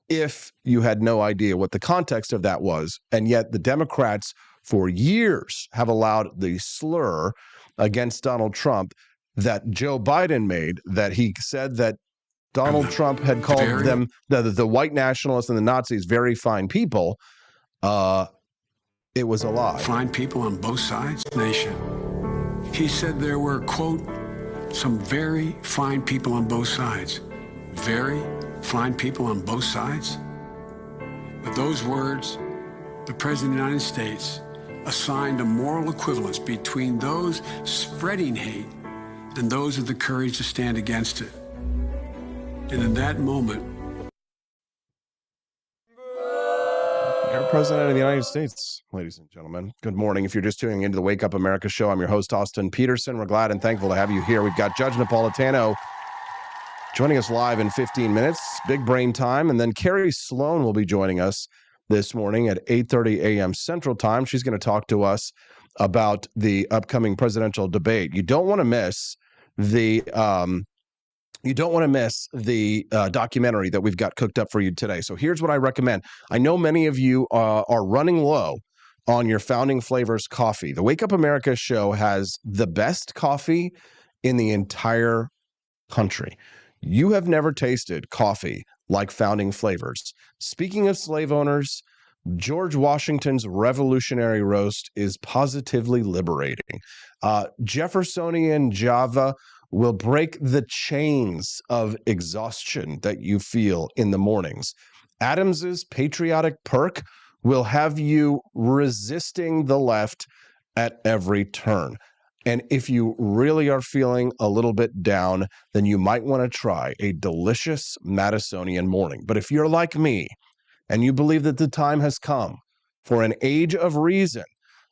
if you had no idea what the context of that was. And yet the Democrats for years have allowed the slur against Donald Trump that Joe Biden made, that he said that Donald Trump had called them, the white nationalists and the Nazis, very fine people. It was a lie. Fine people on both sides, nation. He said there were, quote, some very fine people on both sides. Very fine people on both sides? With those words, the President of the United States assigned a moral equivalence between those spreading hate and those with the courage to stand against it. And in that moment, Our President of the United States, ladies and gentlemen. Good morning. If you're just tuning into the Wake Up America show, I'm your host, Austin Peterson. We're glad and thankful to have you here. We've got Judge Napolitano joining us live in 15 minutes, big brain time. And then Carrie Sloan will be joining us this morning at 8:30 a.m. Central Time. She's going to talk to us about the upcoming presidential debate. You don't want to miss the documentary that we've got cooked up for you today. So here's what I recommend. I know many of you are running low on your Founding Flavors coffee. The Wake Up America show has the best coffee in the entire country. You have never tasted coffee like Founding Flavors. Speaking of slave owners, George Washington's revolutionary roast is positively liberating. Jeffersonian Java will break the chains of exhaustion that you feel in the mornings. Adams's patriotic perk will have you resisting the left at every turn. And if you really are feeling a little bit down, then you might want to try a delicious Madisonian morning. But if you're like me and you believe that the time has come for an age of reason,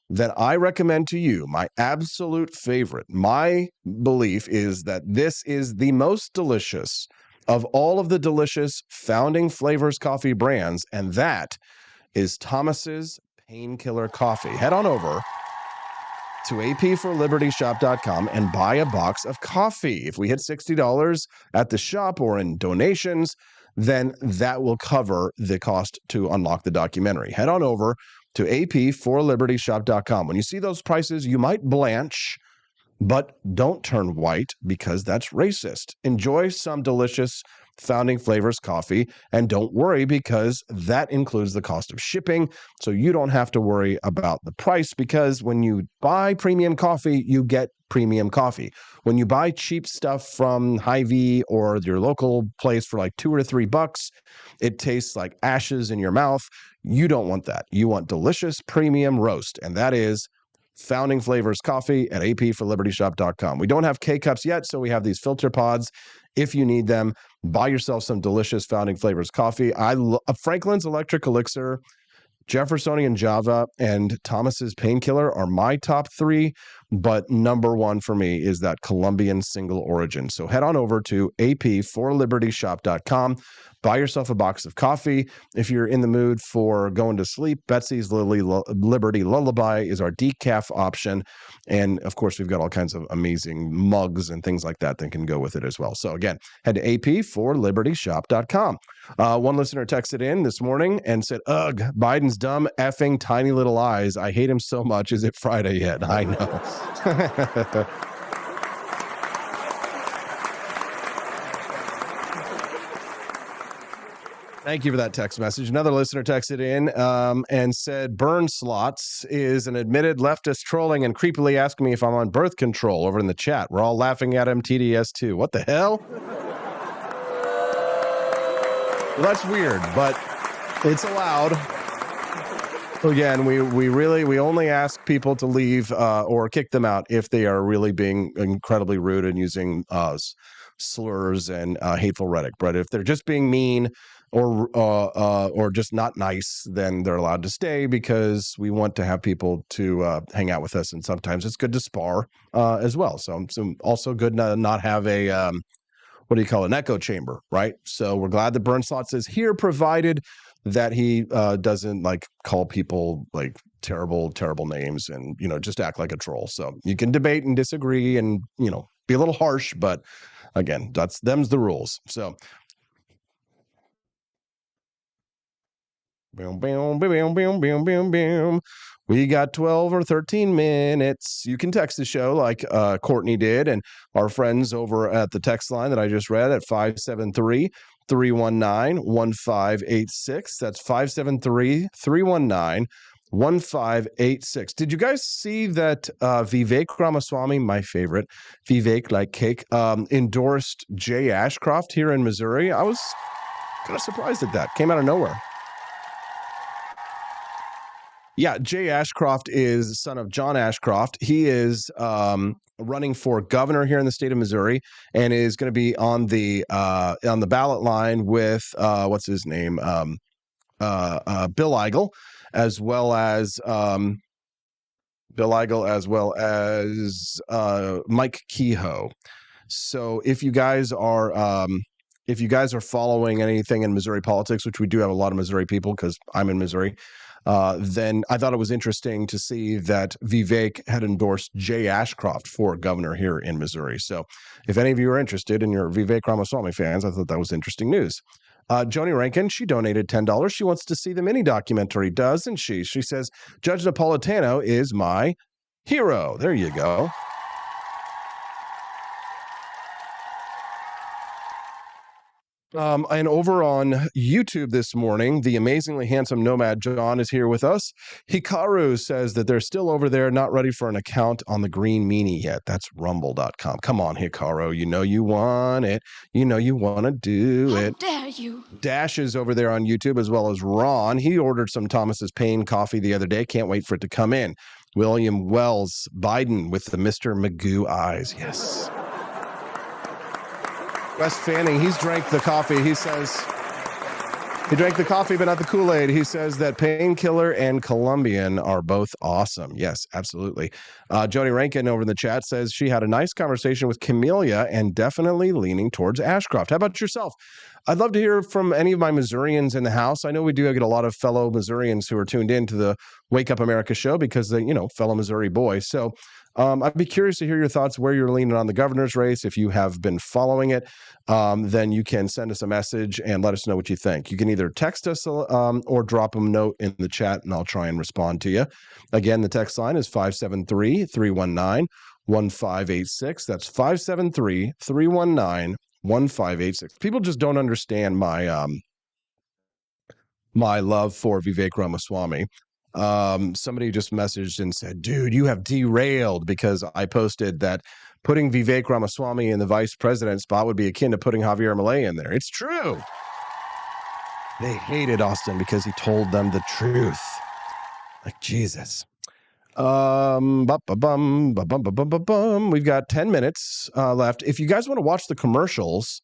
then I recommend to you my absolute favorite. My belief is that this is the most delicious of all of the delicious Founding Flavors coffee brands, and that is Thomas's Painkiller Coffee. Head on over to apforlibertyshop.com and buy a box of coffee. If we hit $60 at the shop or in donations, then that will cover the cost to unlock the documentary. Head on over to apforlibertyshop.com. When you see those prices, you might blanch, but don't turn white because that's racist. Enjoy some delicious Founding Flavors coffee, and don't worry because that includes the cost of shipping, so you don't have to worry about the price, because when you buy premium coffee, you get premium coffee. When you buy cheap stuff from Hy-Vee or your local place for like $2 or $3, it tastes like ashes in your mouth. You don't want that. You want delicious premium roast, and that is Founding Flavors coffee at apforlibertyshop.com. We don't have K-Cups yet, so we have these filter pods. If you need them, buy yourself some delicious Founding Flavors coffee. Franklin's Electric Elixir, Jeffersonian Java, and Thomas's Painkiller are my top three, but number one for me is that Colombian single origin. So head on over to apforlibertyshop.com. Buy yourself a box of coffee. If you're in the mood for going to sleep, Betsy's Liberty Lullaby is our decaf option. And of course, we've got all kinds of amazing mugs and things like that can go with it as well. So again, head to apforlibertyshop.com. One listener texted in this morning and said, ugh, Biden's dumb effing tiny little eyes. I hate him so much. Is it Friday yet? I know. Thank you for that text message. Another listener texted in and said, Burn Slots is an admitted leftist trolling and creepily asking me if I'm on birth control over in the chat. We're all laughing at him, TDS too. What the hell? Well, that's weird, but it's allowed. Again, we only ask people to leave or kick them out if they are really being incredibly rude and using slurs and hateful rhetoric. But if they're just being mean or just not nice, then they're allowed to stay, because we want to have people to hang out with us, and sometimes it's good to spar as well. So also good to not have a an echo chamber, right? So we're glad that Burn Slots is here, provided that he doesn't call people terrible names and just act like a troll. So you can debate and disagree and be a little harsh, but again, them's the rules. So boom, boom, boom, boom, boom, boom, boom. We got 12 or 13 minutes. You can text the show like Courtney did, and our friends over at the text line that I just read at 573-319-1586. That's 573-319-1586. 1586. Did you guys see that Vivek Ramaswamy, my favorite, Vivek like cake, endorsed Jay Ashcroft here in Missouri? I was kind of surprised at that. Came out of nowhere. Yeah, Jay Ashcroft is the son of John Ashcroft. He is running for governor here in the state of Missouri and is going to be on the ballot line with what's his name? Bill Eigel, as well as Mike Kehoe. So if you guys are following anything in Missouri politics, which we do have a lot of Missouri people because I'm in Missouri, then I thought it was interesting to see that Vivek had endorsed Jay Ashcroft for governor here in Missouri. So if any of you are interested and you're Vivek Ramaswamy fans, I thought that was interesting news. Joni Rankin, she donated $10. She wants to see the mini documentary, doesn't she? She says, Judge Napolitano is my hero. There you go. And over on YouTube this morning, the amazingly handsome Nomad John is here with us. Hikaru says that they're still over there, not ready for an account on the Green Meanie yet. That's rumble.com. Come on, Hikaru. You know you want it. You know you want to do it. How dare you? Dash is over there on YouTube, as well as Ron. He ordered some Thomas's Pain coffee the other day. Can't wait for it to come in. William Wells Biden with the Mr. Magoo eyes. Yes. Wes Fanning, he's drank the coffee. He says he drank the coffee, but not the Kool-Aid. He says that Painkiller and Colombian are both awesome. Yes, absolutely. Joni Rankin over in the chat says she had a nice conversation with Camellia and definitely leaning towards Ashcroft. How about yourself? I'd love to hear from any of my Missourians in the house. I know we do get a lot of fellow Missourians who are tuned in to the Wake Up America show because they, fellow Missouri boys. So I'd be curious to hear your thoughts, where you're leaning on the governor's race. If you have been following it, then you can send us a message and let us know what you think. You can either text us or drop a note in the chat, and I'll try and respond to you. Again, the text line is 573-319-1586. That's 573-319-1586. People just don't understand my love for Vivek Ramaswamy. Somebody just messaged and said, dude, you have derailed because I posted that putting Vivek Ramaswamy in the vice president spot would be akin to putting Javier Milei in there. It's true. They hated Austin because he told them the truth. Like Jesus. We've got 10 minutes left. If you guys want to watch the commercials,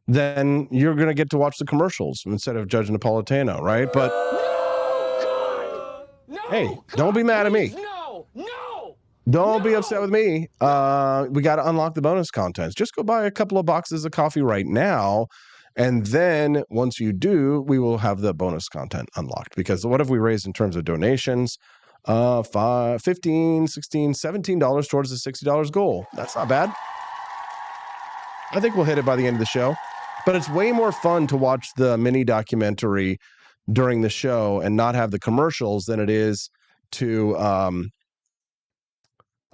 then you're going to get to watch the commercials instead of Judge Napolitano, right? But hey, don't be mad at me. Don't be upset with me. We got to unlock the bonus contents. Just go buy a couple of boxes of coffee right now. And then once you do, we will have the bonus content unlocked. Because what have we raised in terms of donations? $15, $16, $17 towards the $60 goal. That's not bad. I think we'll hit it by the end of the show. But it's way more fun to watch the mini documentary during the show and not have the commercials than it is to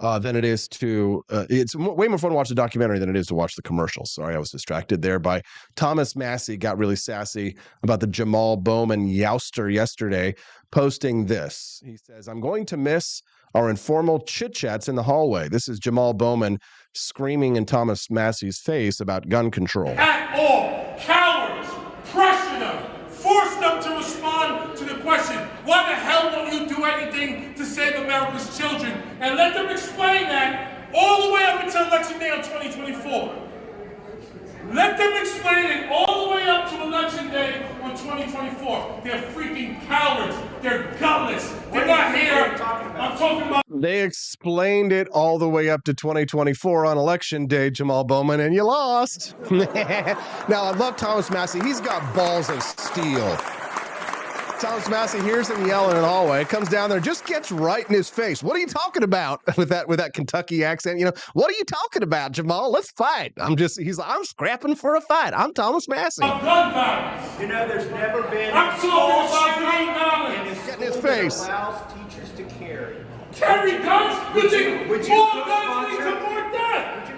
it's way more fun to watch the documentary than it is to watch the commercials. Sorry, I was distracted there by Thomas Massey got really sassy about the Jamaal Bowman youster yesterday, posting this. He says, I'm going to miss our informal chit chats in the hallway. This is Jamaal Bowman screaming in Thomas Massey's face about gun control. At all, cowards, pressure them, force them to respond to the question, why the hell don't you do anything to save America's children? And let them explain that all the way up until Election Day of 2024. Let them explain it all the way up to Election Day of 2024. They're freaking cowards. They're gutless. They're not here. I'm talking about. They explained it all the way up to 2024 on Election Day, Jamaal Bowman, and you lost. Now, I love Thomas Massey. He's got balls of steel. Thomas Massey hears him yelling in the hallway, comes down there, just gets right in his face. What are you talking about with that Kentucky accent? What are you talking about, Jamaal? Let's fight. He's like, I'm scrapping for a fight. I'm Thomas Massey. Gun violence. There's never been I'm talking about gun violence. Get in his face. Allows teachers to carry. Carry guns? More guns lead to more death.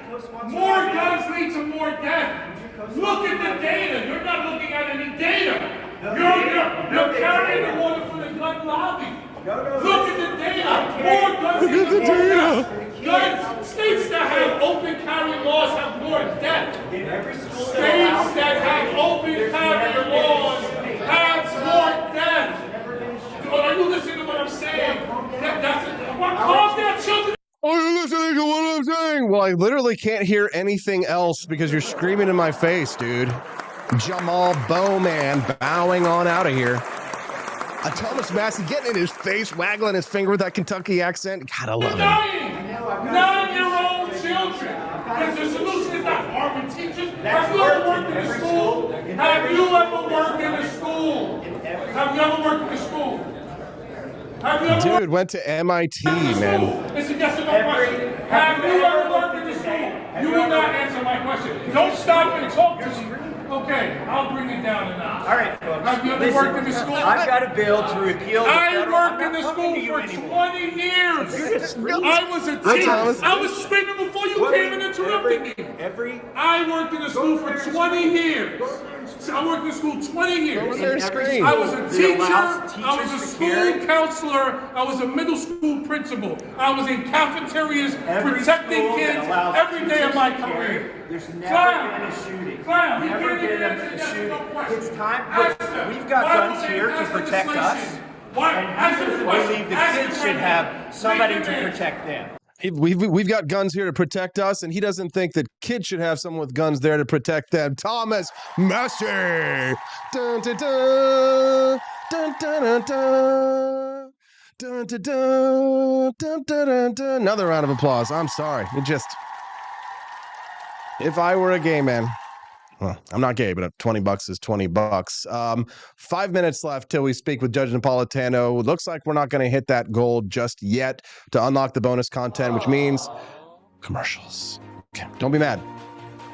More guns lead to more death. Look at the data. You're not looking at any data. You're carrying the water for the gun lobby. Look at the data. More guns in the data. Guns, states that have open carry laws have more death. States that have open carry laws have more death. Are you listening to what I'm saying? Calm down, children. Are you listening to what I'm saying? Well, I literally can't hear anything else because you're screaming in my face, dude. Jamaal Bowman bowing on out of here. Thomas Massey getting in his face, waggling his finger with that Kentucky accent. Gotta love it. 9-year-old children. Because the solution is not arming teachers. Have you ever worked in a school? Have you ever worked in a school? Have you ever worked in a school? Dude went to MIT, man. It's a yes or no question. Have you ever worked in the school? You will not answer my question. Don't stop and talk to me. Okay, I'll bring it down a notch. All right, folks. Have you ever worked in the school? I've got a bill to repeal the federal... I worked in the school for 20 years. I was a teacher. I was screaming before you came and interrupted me. I worked in the school for 20 years. I worked in the school 20 years. I was a teacher. I was a school counselor. I was a middle school principal. I was in cafeterias protecting kids every day of my career. There's never been a shooting. Never been a shooting. It's time. We've got guns here to protect us. And we believe the kids should have somebody to protect them. We've got guns here to protect us, and he doesn't think that kids should have someone with guns there to protect them. Thomas Massey! Dun, dun, dun, dun, dun, dun, dun, dun, dun, dun, dun, dun. Another round of applause. I'm sorry. If I were a gay man, well, I'm not gay, but $20 is $20. 5 minutes left till we speak with Judge Napolitano. Looks like we're not going to hit that goal just yet to unlock the bonus content, which means commercials. Okay, don't be mad.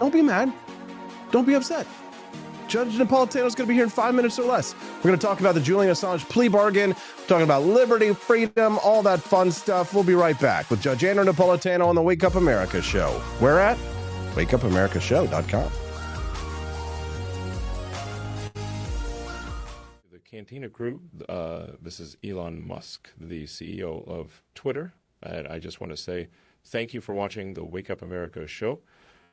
Don't be mad. Don't be upset. Judge Napolitano is going to be here in 5 minutes or less. We're going to talk about the Julian Assange plea bargain, talking about liberty, freedom, all that fun stuff. We'll be right back with Judge Andrew Napolitano on the Wake Up America show. Where at? WakeUpAmericaShow.com. The Cantina crew, this is Elon Musk, the CEO of Twitter. And I just want to say thank you for watching the Wake Up America show.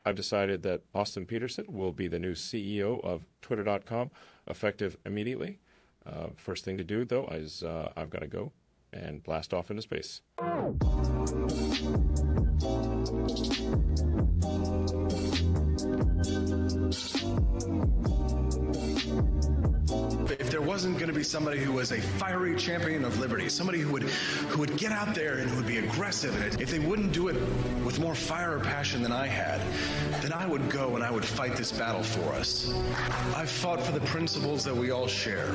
I've decided that Austin Peterson will be the new CEO of Twitter.com, effective immediately. First thing to do, though, is I've got to go and blast off into space. If there wasn't going to be somebody who was a fiery champion of liberty, somebody who would get out there and who would be aggressive, and if they wouldn't do it with more fire or passion than I had, then I would go and I would fight this battle for us. I've fought for the principles that we all share.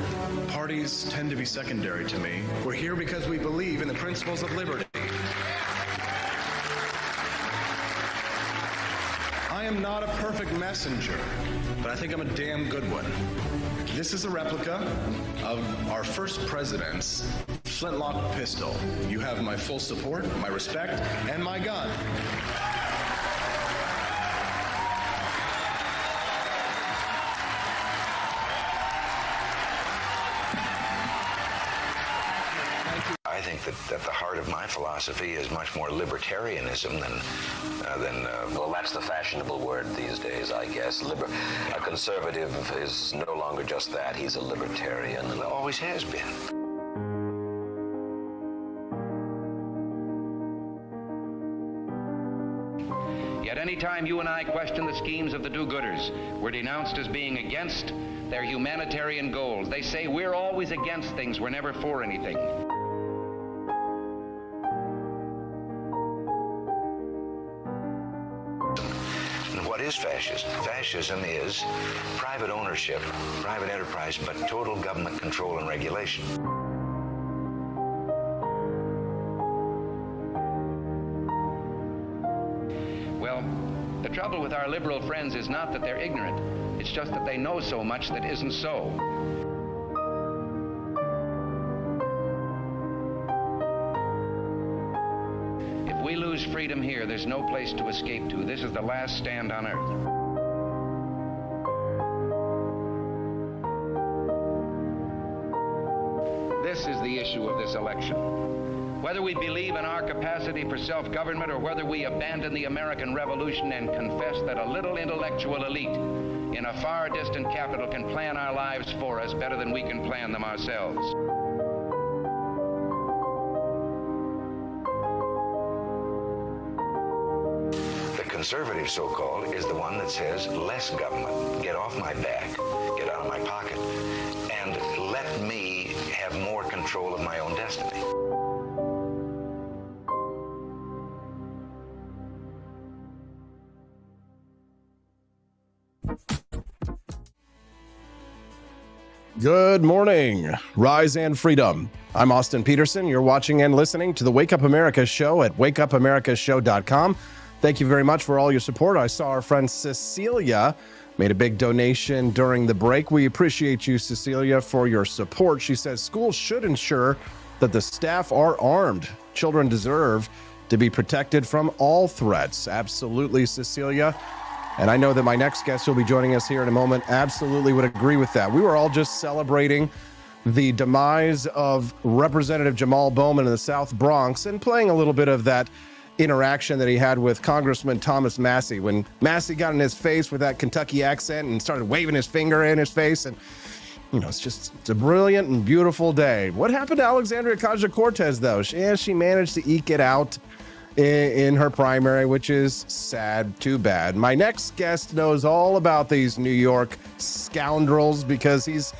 Parties tend to be secondary to me. We're here because we believe in the principles of liberty. I am not a perfect messenger, but I think I'm a damn good one. This is a replica of our first president's flintlock pistol. You have my full support, my respect, and my gun. I think that at the heart of my philosophy is much more libertarianism than well, that's the fashionable word these days, I guess. A conservative is no longer just that. He's a libertarian and always has been. Yet any time you and I question the schemes of the do-gooders, we're denounced as being against their humanitarian goals. They say we're always against things, we're never for anything. What is fascism? Fascism is private ownership, private enterprise, but total government control and regulation. Well, the trouble with our liberal friends is not that they're ignorant. It's just that they know so much that isn't so. If we lose freedom here, there's no place to escape to. This is the last stand on earth. This is the issue of this election. Whether we believe in our capacity for self-government or whether we abandon the American Revolution and confess that a little intellectual elite in a far distant capital can plan our lives for us better than we can plan them ourselves. The conservative, so-called, is the one that says less government. Get off my back, get out of my pocket, and let me have more control of my own destiny. Good morning, Rise and Freedom. I'm Austin Peterson. You're watching and listening to the Wake Up America show at wakeupAmericaShow.com. Thank you very much for all your support. I saw our friend Cecilia made a big donation during the break. We appreciate you, Cecilia, for your support. She says schools should ensure that the staff are armed. Children deserve to be protected from all threats. Absolutely, Cecilia. And I know that my next guest who will be joining us here in a moment absolutely would agree with that. We were all just celebrating the demise of Representative Jamaal Bowman in the South Bronx and playing a little bit of that interaction that he had with Congressman Thomas Massie when Massie got in his face with that Kentucky accent and started waving his finger in his face. And, you know, it's a brilliant and beautiful day. What happened to Alexandria Ocasio-Cortez, though? She managed to eke it out in her primary, which is sad, too bad. My next guest knows all about these New York scoundrels because he's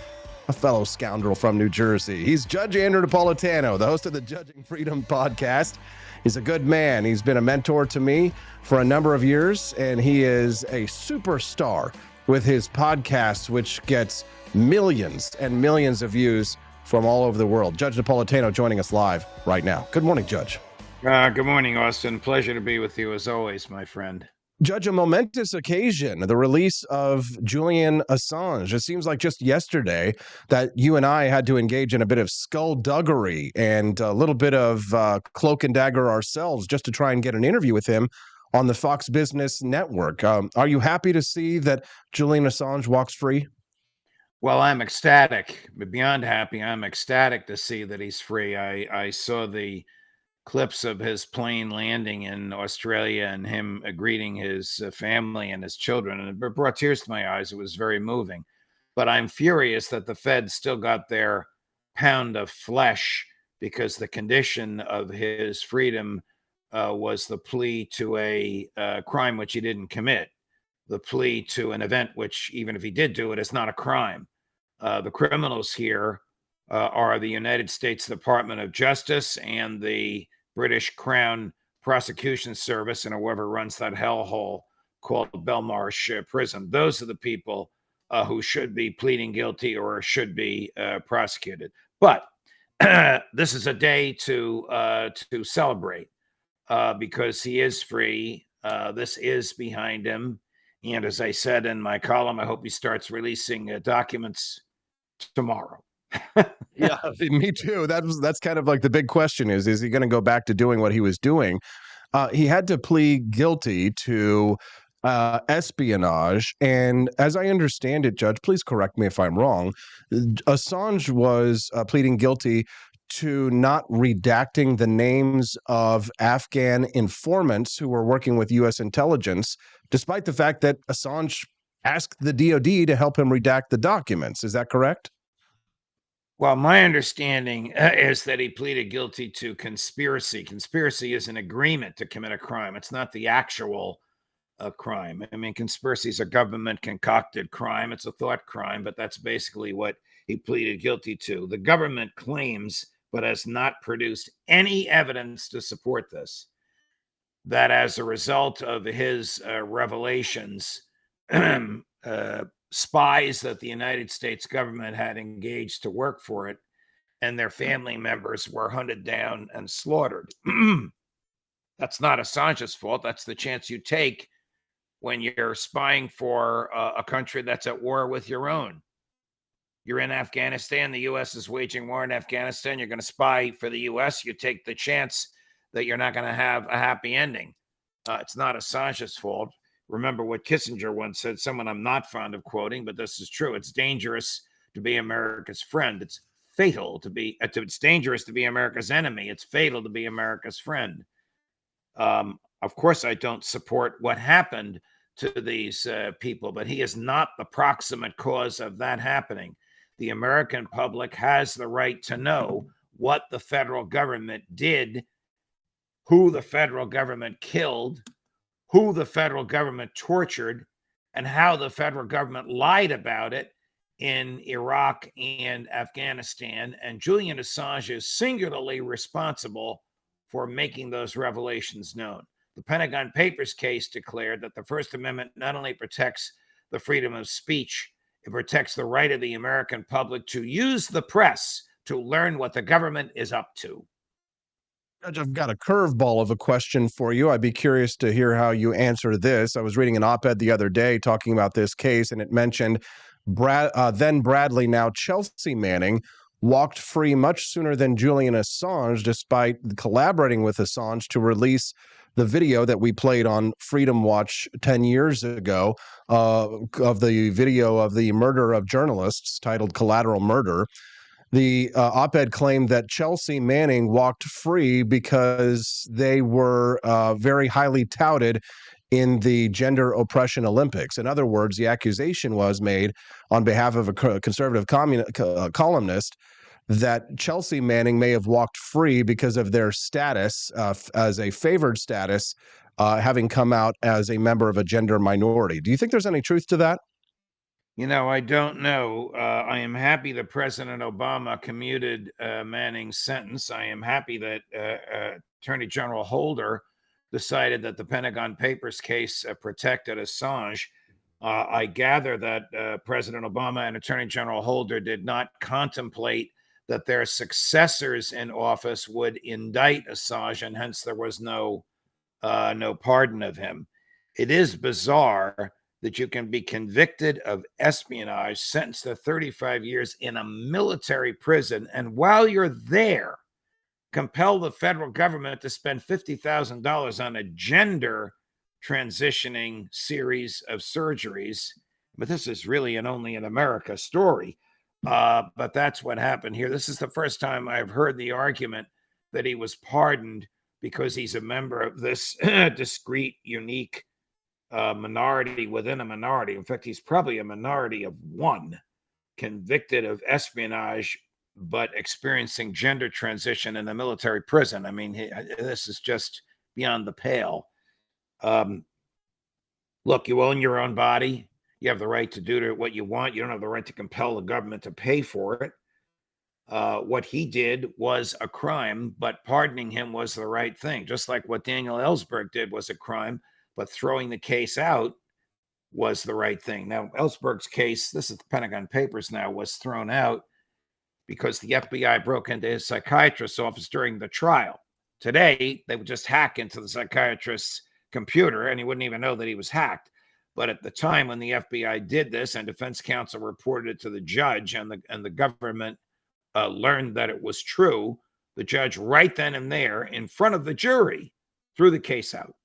a fellow scoundrel from New Jersey. He's Judge Andrew Napolitano, the host of the Judging Freedom podcast. He's a good man. He's been a mentor to me for a number of years, and he is a superstar with his podcast, which gets millions and millions of views from all over the world. Judge Napolitano joining us live right now. Good morning, Judge. Good morning, Austin. Pleasure to be with you as always, my friend. Judge, a momentous occasion, the release of Julian Assange. It seems like just yesterday that you and I had to engage in a bit of skullduggery and a little bit of cloak and dagger ourselves just to try and get an interview with him on the Fox Business Network. Are you happy to see that Julian Assange walks free? Well, I'm ecstatic. Beyond happy, I'm ecstatic to see that he's free. I saw the clips of his plane landing in Australia and him greeting his family and his children, and it brought tears to my eyes. It was very moving. But I'm furious that the Fed still got their pound of flesh because the condition of his freedom was the plea to a crime which he didn't commit, the plea to an event which, even if he did do it, is not a crime. The criminals here are the United States Department of Justice and the British Crown Prosecution Service and whoever runs that hellhole called Belmarsh Prison. Those are the people who should be pleading guilty or should be prosecuted. But this is a day to celebrate because he is free. This is behind him. And as I said in my column, I hope he starts releasing documents tomorrow. Yeah, me too. That's kind of like the big question is he going to go back to doing what he was doing? He had to plead guilty to espionage. And as I understand it, Judge, please correct me if I'm wrong. Assange was pleading guilty to not redacting the names of Afghan informants who were working with U.S. intelligence, despite the fact that Assange asked the DOD to help him redact the documents. Is that correct? Well, my understanding is that he pleaded guilty to conspiracy. Conspiracy is an agreement to commit a crime. It's not the actual crime. I mean, conspiracy is a government concocted crime. It's a thought crime, but that's basically what he pleaded guilty to. The government claims, but has not produced any evidence to support this, that as a result of his revelations, spies that the United States government had engaged to work for it and their family members were hunted down and slaughtered. That's not Assange's fault. That's the chance you take when you're spying for a country that's at war with your own. You're in Afghanistan. The U.S. is waging war in Afghanistan. You're going to spy for the U.S. You take the chance that you're not going to have a happy ending. It's not Assange's fault. Remember what Kissinger once said, someone I'm not fond of quoting, but this is true. It's dangerous to be America's friend. It's fatal to be. It's dangerous to be America's enemy. It's fatal to be America's friend. Of course, I don't support what happened to these people, but he is not the proximate cause of that happening. The American public has the right to know what the federal government did, who the federal government killed, who the federal government tortured, and how the federal government lied about it in Iraq and Afghanistan. And Julian Assange is singularly responsible for making those revelations known. The Pentagon Papers case declared that the First Amendment not only protects the freedom of speech, it protects the right of the American public to use the press to learn what the government is up to. Judge, I've got a curveball of a question for you. I'd be curious to hear how you answer this. I was reading an op-ed the other day talking about this case, and it mentioned then Bradley, now Chelsea Manning, walked free much sooner than Julian Assange, despite collaborating with Assange to release the video that we played on Freedom Watch 10 years ago of the video of the murder of journalists titled Collateral Murder. The op-ed claimed that Chelsea Manning walked free because they were very highly touted in the gender oppression Olympics. In other words, the accusation was made on behalf of a conservative columnist that Chelsea Manning may have walked free because of their status as a favored status, having come out as a member of a gender minority. Do you think there's any truth to that? You know, I don't know. I am happy that President Obama commuted Manning's sentence. I am happy that Attorney General Holder decided that the Pentagon Papers case protected Assange. I gather that President Obama and Attorney General Holder did not contemplate that their successors in office would indict Assange, and hence there was no pardon of him. It is bizarre that you can be convicted of espionage, sentenced to 35 years in a military prison, and while you're there, compel the federal government to spend $50,000 on a gender transitioning series of surgeries. But this is really an only in America story. But that's what happened here. This is the first time I've heard the argument that he was pardoned because he's a member of this discrete, unique minority within a minority. In fact, he's probably a minority of one, convicted of espionage, but experiencing gender transition in a military prison. I mean, this is just beyond the pale. Look, you own your own body. You have the right to do what you want. You don't have the right to compel the government to pay for it. What he did was a crime, but pardoning him was the right thing. Just like what Daniel Ellsberg did was a crime, but throwing the case out was the right thing. Now, Ellsberg's case, this is the Pentagon Papers now, was thrown out because the FBI broke into his psychiatrist's office during the trial. Today, they would just hack into the psychiatrist's computer and he wouldn't even know that he was hacked. But at the time when the FBI did this and defense counsel reported it to the judge and the government learned that it was true, the judge right then and there in front of the jury threw the case out.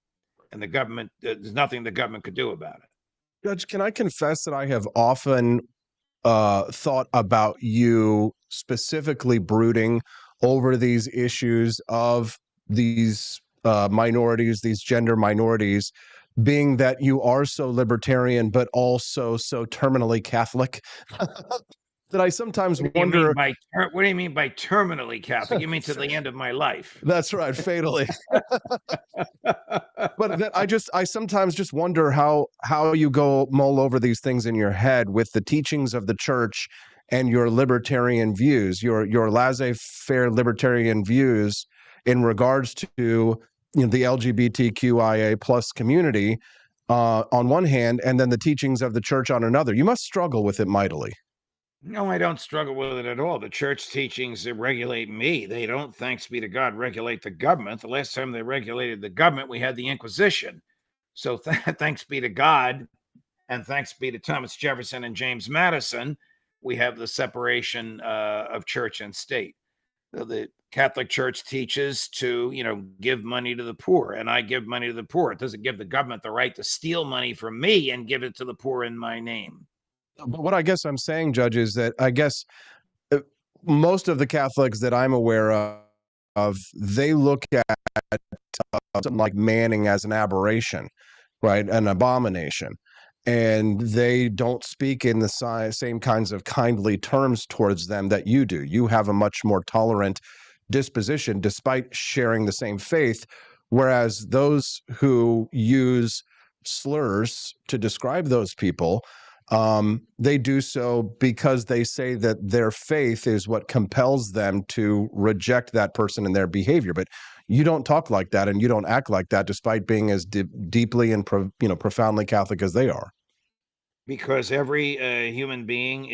And the government, there's nothing the government could do about it. Judge, can I confess that I have often thought about you specifically brooding over these issues of these minorities, these gender minorities, being that you are so libertarian, but also so terminally Catholic? That I sometimes wonder. What do you mean by terminally Catholic? You mean to the end of my life? That's right, fatally. But that I sometimes just wonder how you go mull over these things in your head with the teachings of the church and your libertarian views, your laissez-faire libertarian views in regards to the LGBTQIA plus community on one hand, and then the teachings of the church on another. You must struggle with it mightily. No, I don't struggle with it at all. The church teachings regulate me. They don't, thanks be to God, regulate the government. The last time they regulated the government, we had the Inquisition. So thanks be to God, and thanks be to Thomas Jefferson and James Madison, we have the separation of church and state. The Catholic Church teaches to, give money to the poor, and I give money to the poor. It doesn't give the government the right to steal money from me and give it to the poor in my name. But what I guess I'm saying, Judge, is that I guess most of the Catholics that I'm aware of, they look at something like Manning as an aberration, right? An abomination. And they don't speak in the same kinds of kindly terms towards them that you do. You have a much more tolerant disposition despite sharing the same faith, whereas those who use slurs to describe those people, they do so because they say that their faith is what compels them to reject that person and their behavior. But you don't talk like that, and you don't act like that, despite being as deeply and profoundly Catholic as they are. Because every human being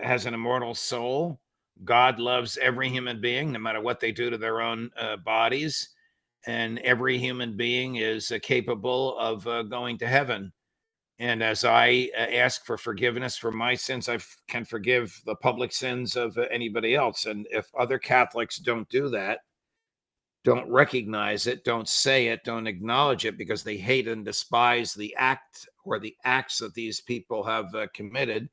has an immortal soul. God loves every human being, no matter what they do to their own bodies. And every human being is capable of going to heaven. And as I ask for forgiveness for my sins, I can forgive the public sins of anybody else. And if other Catholics don't do that, don't recognize it, don't say it, don't acknowledge it because they hate and despise the act or the acts that these people have committed,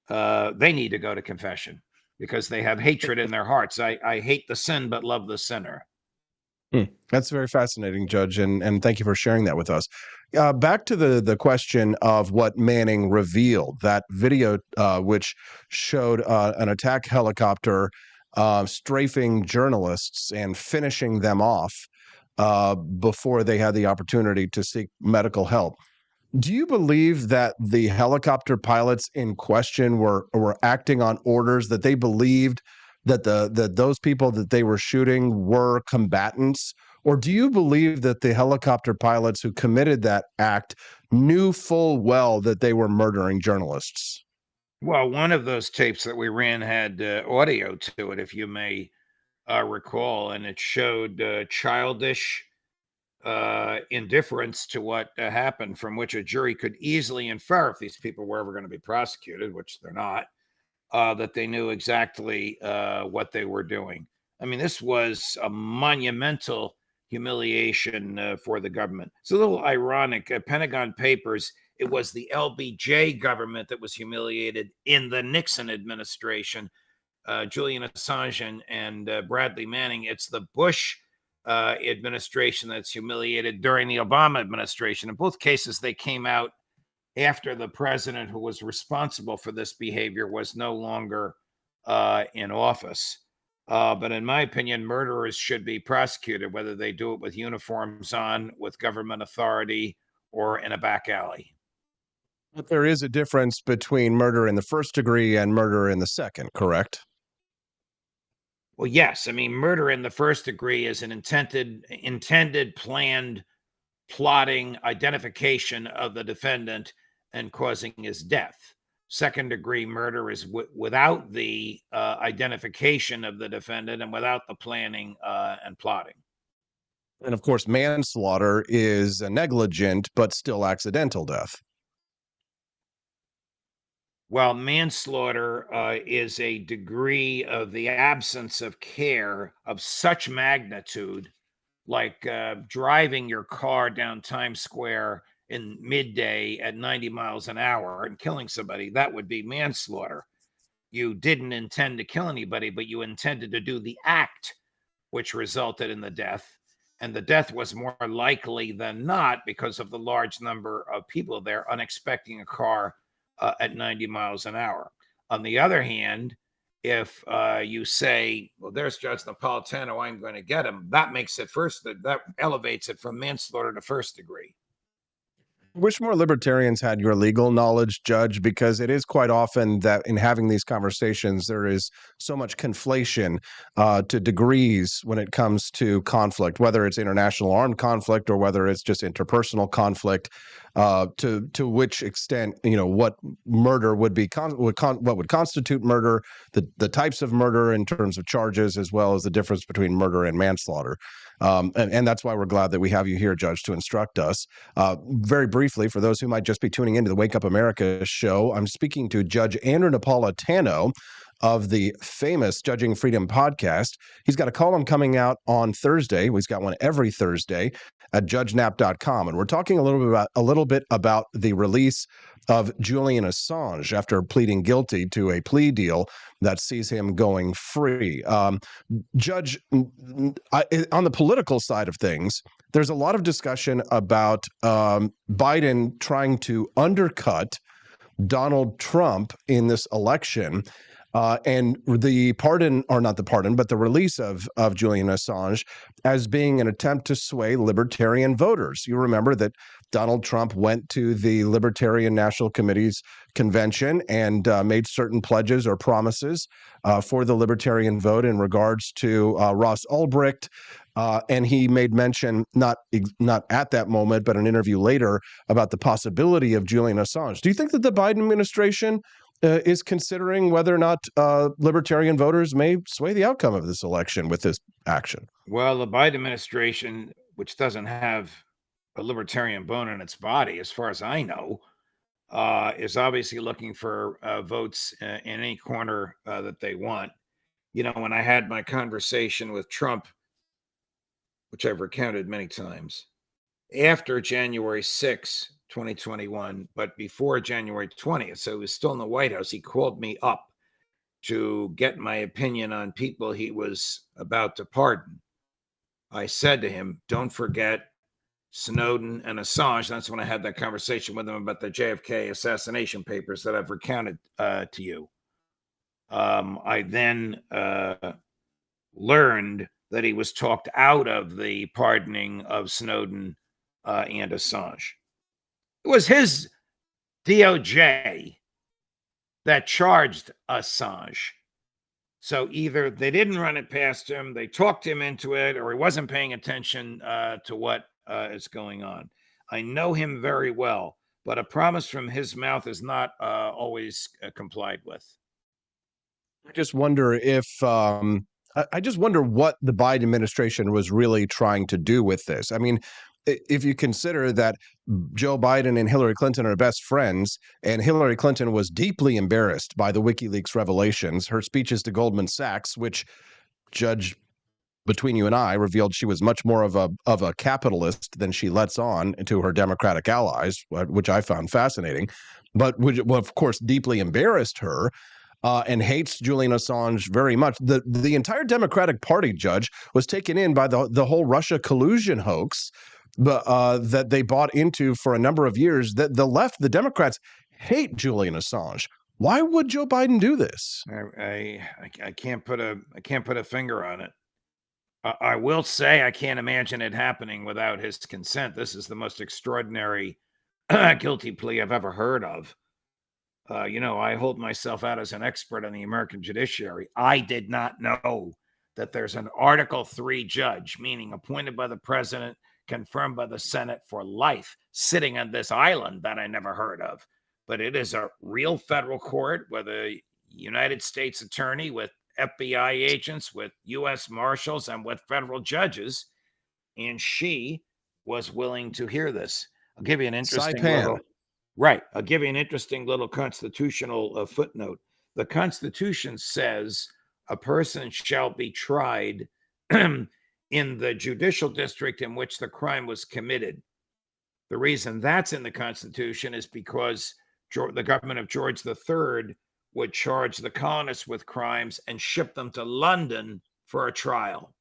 they need to go to confession because they have hatred in their hearts. I hate the sin, but love the sinner. That's very fascinating, Judge, and thank you for sharing that with us. Back to the question of what Manning revealed, that video which showed an attack helicopter strafing journalists and finishing them off before they had the opportunity to seek medical help. Do you believe that the helicopter pilots in question were acting on orders, that they believed that those people that they were shooting were combatants? Or do you believe that the helicopter pilots who committed that act knew full well that they were murdering journalists? Well, one of those tapes that we ran had audio to it, if you may recall, and it showed childish indifference to what happened, from which a jury could easily infer, if these people were ever going to be prosecuted, which they're not, that they knew exactly what they were doing. I mean, this was a monumental humiliation for the government. It's a little ironic. Pentagon Papers, it was the LBJ government that was humiliated in the Nixon administration. Julian Assange and Bradley Manning, it's the Bush administration that's humiliated during the Obama administration. In both cases, they came out after the president who was responsible for this behavior was no longer in office. But in my opinion, murderers should be prosecuted, whether they do it with uniforms on, with government authority, or in a back alley. But there is a difference between murder in the first degree and murder in the second, correct? Well, yes. I mean, murder in the first degree is an intended, planned, plotting identification of the defendant and causing his death. Second degree murder is without the identification of the defendant and without the planning and plotting. And of course, manslaughter is a negligent but still accidental death. Well, manslaughter is a degree of the absence of care of such magnitude, like driving your car down Times Square in midday at 90 miles an hour and killing somebody. That would be manslaughter. You didn't intend to kill anybody, but you intended to do the act which resulted in the death. And the death was more likely than not because of the large number of people there unexpecting a car at 90 miles an hour. On the other hand, if you say, well, there's Judge Napolitano, I'm going to get him, that makes it that elevates it from manslaughter to first degree. Wish more libertarians had your legal knowledge, Judge, because it is quite often that in having these conversations, there is so much conflation to degrees when it comes to conflict, whether it's international armed conflict or whether it's just interpersonal conflict. To which extent, what murder would be, what would constitute murder, the types of murder in terms of charges, as well as the difference between murder and manslaughter. And that's why we're glad that we have you here, Judge, to instruct us. Very briefly, for those who might just be tuning into the Wake Up America show, I'm speaking to Judge Andrew Napolitano of the famous Judging Freedom podcast. He's got a column coming out on Thursday. He's got one every Thursday at judgenap.com. And we're talking a little bit about the release of Julian Assange after pleading guilty to a plea deal that sees him going free. Judge, on the political side of things, there's a lot of discussion about Biden trying to undercut Donald Trump in this election. And the pardon, or not the pardon, but the release of Julian Assange as being an attempt to sway libertarian voters. You remember that Donald Trump went to the Libertarian National Committee's convention and made certain pledges or promises for the libertarian vote in regards to Ross Ulbricht. And he made mention, not at that moment, but an interview later, about the possibility of Julian Assange. Do you think that the Biden administration is considering whether or not libertarian voters may sway the outcome of this election with this action? Well, the Biden administration, which doesn't have a libertarian bone in its body, as far as I know, is obviously looking for votes in any corner that they want. You know, when I had my conversation with Trump, which I've recounted many times, after January 6, 2021, but before January 20th, so he was still in the White House, he called me up to get my opinion on people he was about to pardon. I said to him, don't forget Snowden and Assange. That's when I had that conversation with him about the JFK assassination papers that I've recounted to you. I then learned that he was talked out of the pardoning of Snowden and Assange. It was his DOJ that charged Assange. So either they didn't run it past him, they talked him into it, or he wasn't paying attention to what is going on. I know him very well, but a promise from his mouth is not always complied with. I just wonder if I just wonder what the Biden administration was really trying to do with this. I mean, if you consider that Joe Biden and Hillary Clinton are best friends, and Hillary Clinton was deeply embarrassed by the WikiLeaks revelations, her speeches to Goldman Sachs, which, Judge, between you and I, revealed she was much more of a capitalist than she lets on to her Democratic allies, which I found fascinating, but which, well, of course, deeply embarrassed her. And hates Julian Assange very much. The entire Democratic Party, Judge, was taken in by the whole Russia collusion hoax that they bought into for a number of years. That the left, the Democrats, hate Julian Assange. Why would Joe Biden do this? I can't put a finger on it. I will say I can't imagine it happening without his consent. This is the most extraordinary guilty plea I've ever heard of. You know, I hold myself out as an expert on the American judiciary. I did not know that there's an Article 3 judge, meaning appointed by the president, confirmed by the Senate for life, sitting on this island that I never heard of. But it is a real federal court with a United States attorney, with FBI agents, with U.S. Marshals, and with federal judges. And she was willing to hear this. I'll give you an interesting little... Right. I'll give you an interesting little constitutional footnote. The Constitution says a person shall be tried in the judicial district in which the crime was committed. The reason that's in the Constitution is because the government of George III would charge the colonists with crimes and ship them to London for a trial.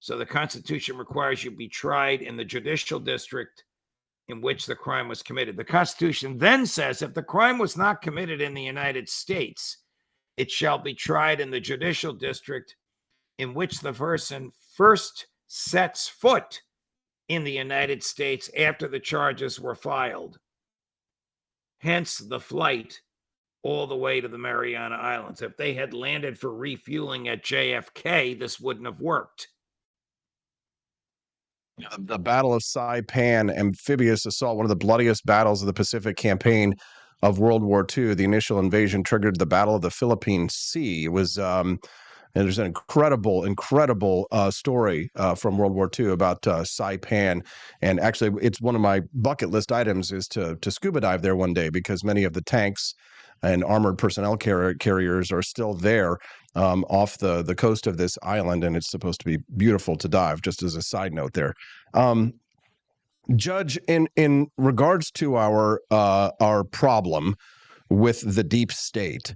So the Constitution requires you be tried in the judicial district in which the crime was committed. The Constitution then says if the crime was not committed in the United States, it shall be tried in the judicial district in which the person first sets foot in the United States after the charges were filed. Hence the flight all the way to the Mariana Islands. If they had landed for refueling at JFK, this wouldn't have worked. The Battle of Saipan, amphibious assault, one of the bloodiest battles of the Pacific campaign of World War II. The initial invasion triggered the Battle of the Philippine Sea. It was and there's an incredible story from World War II about Saipan. And actually, it's one of my bucket list items is to scuba dive there one day, because many of the tanks and armored personnel carriers are still there off the coast of this island, and it's supposed to be beautiful to dive, just as a side note there. Judge, in regards to our problem with the deep state,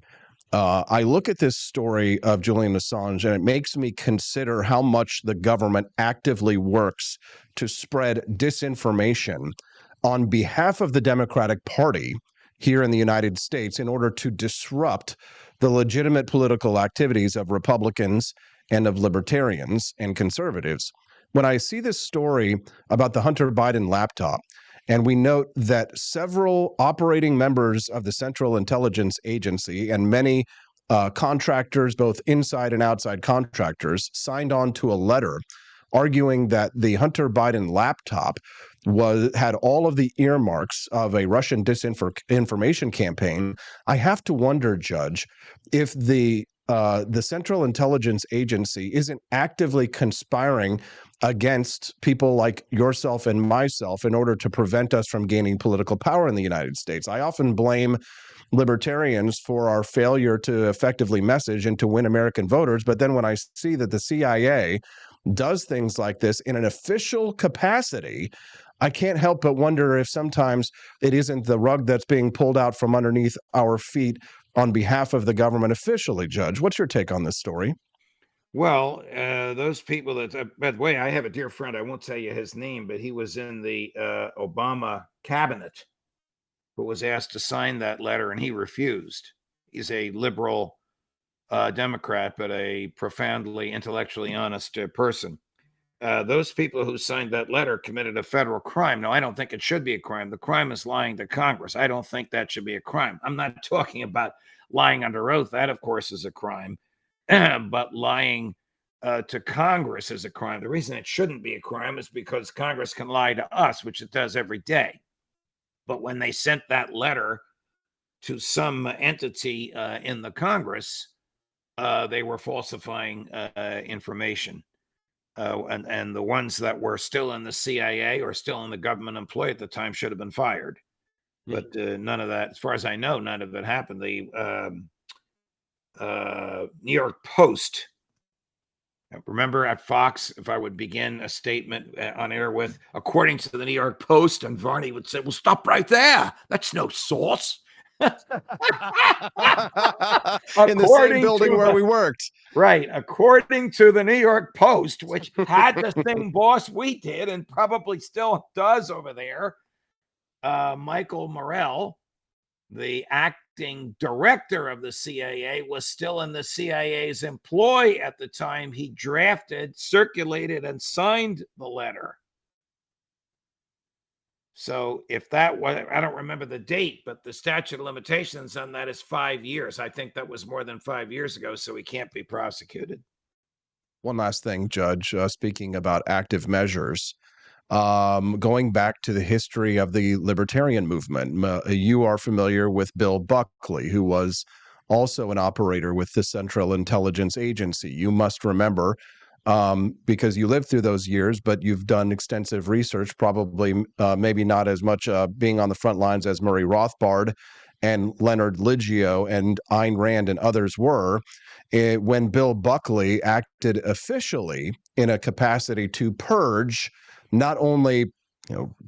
I look at this story of Julian Assange, and it makes me consider how much the government actively works to spread disinformation on behalf of the Democratic Party here in the United States in order to disrupt the legitimate political activities of Republicans and of libertarians and conservatives. When I see this story about the Hunter Biden laptop, and we note that several operating members of the Central Intelligence Agency and many contractors, both inside and outside contractors, signed on to a letter arguing that the Hunter Biden laptop had all of the earmarks of a Russian disinformation campaign. I have to wonder, Judge, if the Central Intelligence Agency isn't actively conspiring against people like yourself and myself in order to prevent us from gaining political power in the United States. I often blame libertarians for our failure to effectively message and to win American voters. But then when I see that the CIA does things like this in an official capacity, I can't help but wonder if sometimes it isn't the rug that's being pulled out from underneath our feet on behalf of the government officially. Judge, what's your take on this story? Well, those people that, by the way, I have a dear friend, I won't tell you his name, but he was in the Obama cabinet who was asked to sign that letter, and he refused. He's a liberal Democrat, but a profoundly intellectually honest person. Those people who signed that letter committed a federal crime. Now, I don't think it should be a crime. The crime is lying to Congress. I don't think that should be a crime. I'm not talking about lying under oath. That, of course, is a crime. But lying to Congress is a crime. The reason it shouldn't be a crime is because Congress can lie to us, which it does every day. But when they sent that letter to some entity in the Congress, they were falsifying information. And the ones that were still in the CIA or still in the government employ at the time should have been fired. But none of that, as far as I know, none of it happened. The New York Post, remember at Fox, if I would begin a statement on air with, according to the New York Post, and Varney would say, well, stop right there. That's no source. In the same building where we worked. Right. According to the New York Post, which had the same boss we did and probably still does over there, Michael Morell, the acting director of the CIA, was still in the CIA's employ at the time he drafted, circulated, and signed the letter. So if that was, I don't remember the date, but the statute of limitations on that is 5 years. I think that was more than 5 years ago, so he can't be prosecuted. One last thing, Judge, speaking about active measures, going back to the history of the libertarian movement, you are familiar with Bill Buckley, who was also an operator with the Central Intelligence Agency. You must remember, because you lived through those years, but you've done extensive research, probably maybe not as much being on the front lines as Murray Rothbard and Leonard Liggio and Ayn Rand and others were, when Bill Buckley acted officially in a capacity to purge not only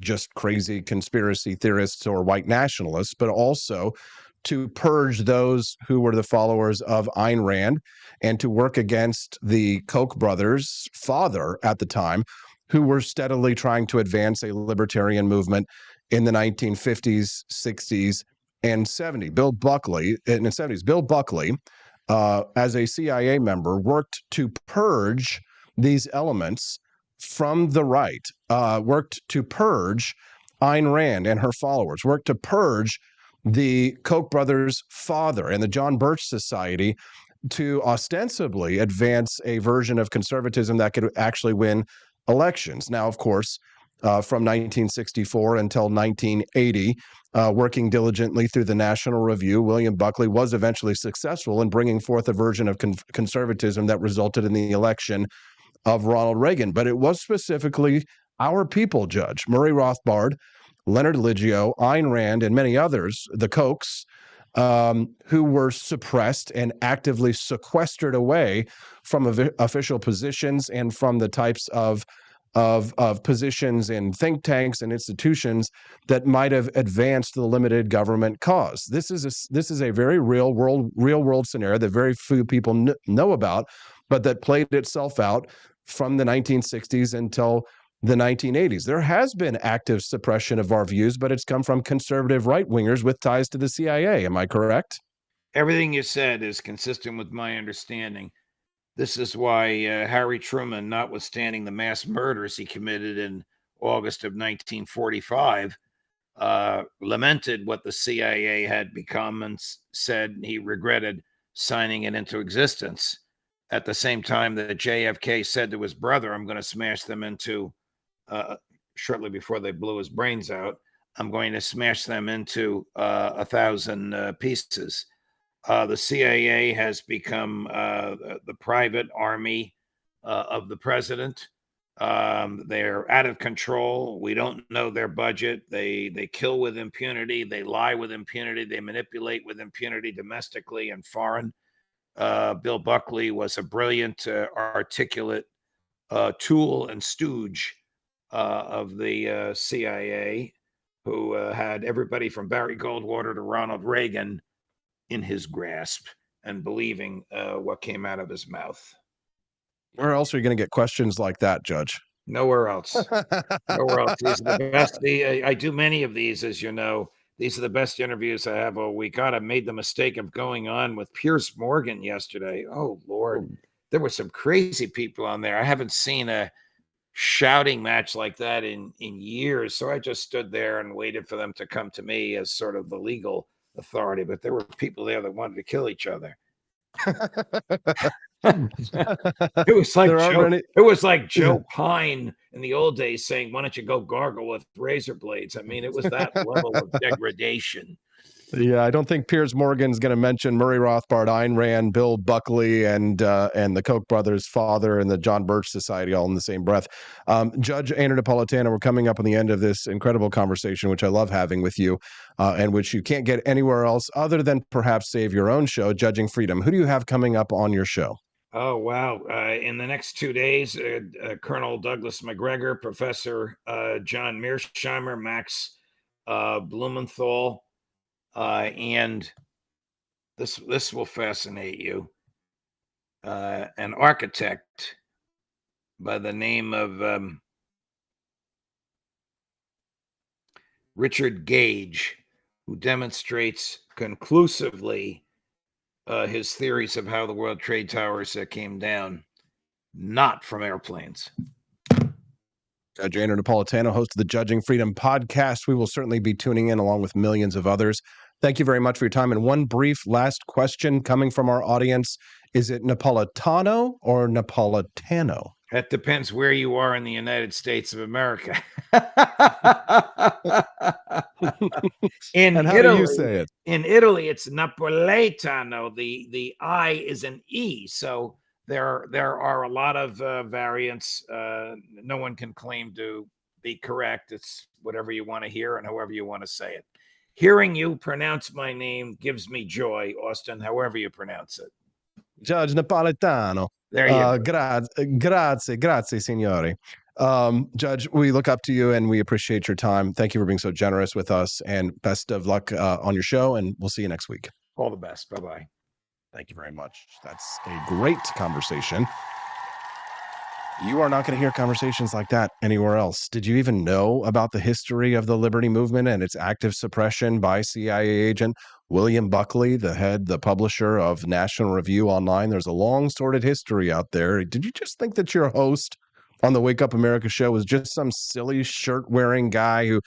just crazy conspiracy theorists or white nationalists, but also to purge those who were the followers of Ayn Rand and to work against the Koch brothers' father at the time, who were steadily trying to advance a libertarian movement in the 1950s, 60s, and 70s. Bill Buckley, in the 70s, Bill Buckley, as a CIA member, worked to purge these elements from the right, worked to purge Ayn Rand and her followers, worked to purge the Koch brothers' father and the John Birch Society to ostensibly advance a version of conservatism that could actually win elections. Now, of course, from 1964 until 1980, working diligently through the National Review, William Buckley was eventually successful in bringing forth a version of conservatism that resulted in the election of Ronald Reagan. But it was specifically our people, Judge, Murray Rothbard, Leonard Liggio, Ayn Rand, and many others, the Kochs, who were suppressed and actively sequestered away from official positions and from the types of positions in think tanks and institutions that might have advanced the limited government cause. This is a very real world scenario that very few people know about, but that played itself out from the 1960s until the 1980s. There has been active suppression of our views, but it's come from conservative right-wingers with ties to the CIA. Am I correct? Everything you said is consistent with my understanding. This is why Harry Truman, notwithstanding the mass murders he committed in August of 1945, lamented what the CIA had become and said he regretted signing it into existence. At the same time that JFK said to his brother, I'm going to smash them into, shortly before they blew his brains out, I'm going to smash them into 1,000 pieces. The CIA has become the private army of the president. They're out of control. We don't know their budget. They kill with impunity. They lie with impunity. They manipulate with impunity domestically and foreign. Bill Buckley was a brilliant, articulate tool and stooge of the CIA, who had everybody from Barry Goldwater to Ronald Reagan in his grasp and believing what came out of his mouth. Where else are you going to get questions like that, Judge? Nowhere else. Nowhere else. These are the best. I do many of these, as you know. These are the best interviews I have all week. God, I made the mistake of going on with Piers Morgan yesterday. Oh, Lord. There were some crazy people on there. I haven't seen a shouting match like that in years. So I just stood there and waited for them to come to me as sort of the legal authority. But there were people there that wanted to kill each other. It was like Joe Pine in the old days saying, why don't you go gargle with razor blades? I mean, it was that level of degradation. Yeah, I don't think Piers Morgan's going to mention Murray Rothbard, Ayn Rand, Bill Buckley, and the Koch brothers' father and the John Birch Society all in the same breath. Judge Andrew Napolitano, we're coming up on the end of this incredible conversation, which I love having with you, and which you can't get anywhere else other than perhaps Save Your Own show, Judging Freedom. Who do you have coming up on your show? Oh, wow. In the next 2 days, Colonel Douglas McGregor, Professor John Mearsheimer, Max Blumenthal, and this will fascinate you. An architect by the name of Richard Gage, who demonstrates conclusively his theories of how the World Trade Towers came down, not from airplanes. Judge Andrew Napolitano, host of the Judging Freedom podcast. We will certainly be tuning in along with millions of others. Thank you very much for your time. And one brief last question coming from our audience. Is it Napolitano or Napolitano? That depends where you are in the United States of America. And how Italy, do you say it? In Italy, it's Napoletano. The I is an E. So there are a lot of variants. No one can claim to be correct. It's whatever you want to hear and however you want to say it. Hearing you pronounce my name gives me joy, Austin, however you pronounce it. Judge Napolitano. There you go. Grazie, signori. Judge, we look up to you and we appreciate your time. Thank you for being so generous with us, and best of luck on your show, and we'll see you next week. All the best. Bye-bye. Thank you very much. That's a great conversation. You are not going to hear conversations like that anywhere else. Did you even know about the history of the Liberty Movement and its active suppression by CIA agent William Buckley, the publisher of National Review Online? There's a long, sordid history out there. Did you just think that your host on the Wake Up America show was just some silly shirt-wearing guy who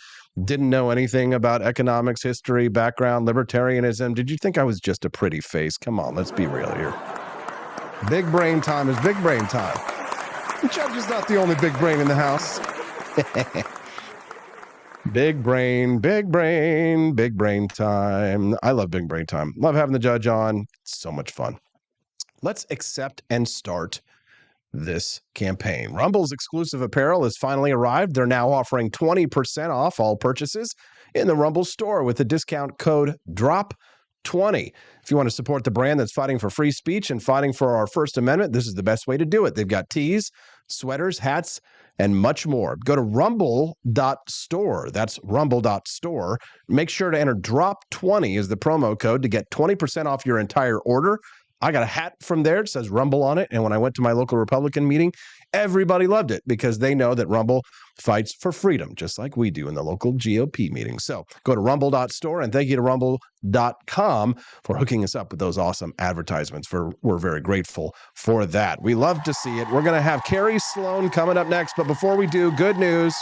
didn't know anything about economics, history, background, libertarianism? Did you think I was just a pretty face? Come on, let's be real here. Big brain time is big brain time. The judge is not the only big brain in the house. Big brain, big brain, big brain time. I love big brain time. Love having the judge on. It's so much fun. Let's accept and start this campaign. Rumble's exclusive apparel has finally arrived. They're now offering 20% off all purchases in the Rumble store with the discount code DROP20. 20. If you want to support the brand that's fighting for free speech and fighting for our First Amendment, this is the best way to do it. They've got tees, sweaters, hats, and much more. Go to rumble.store. That's rumble.store. Make sure to enter DROP20 as the promo code to get 20% off your entire order. I got a hat from there. It says Rumble on it. And when I went to my local Republican meeting, everybody loved it because they know that Rumble fights for freedom, just like we do in the local GOP meeting. So go to rumble.store, and thank you to rumble.com for hooking us up with those awesome advertisements. We're very grateful for that. We love to see it. We're going to have Carrie Sloan coming up next. But before we do, good news.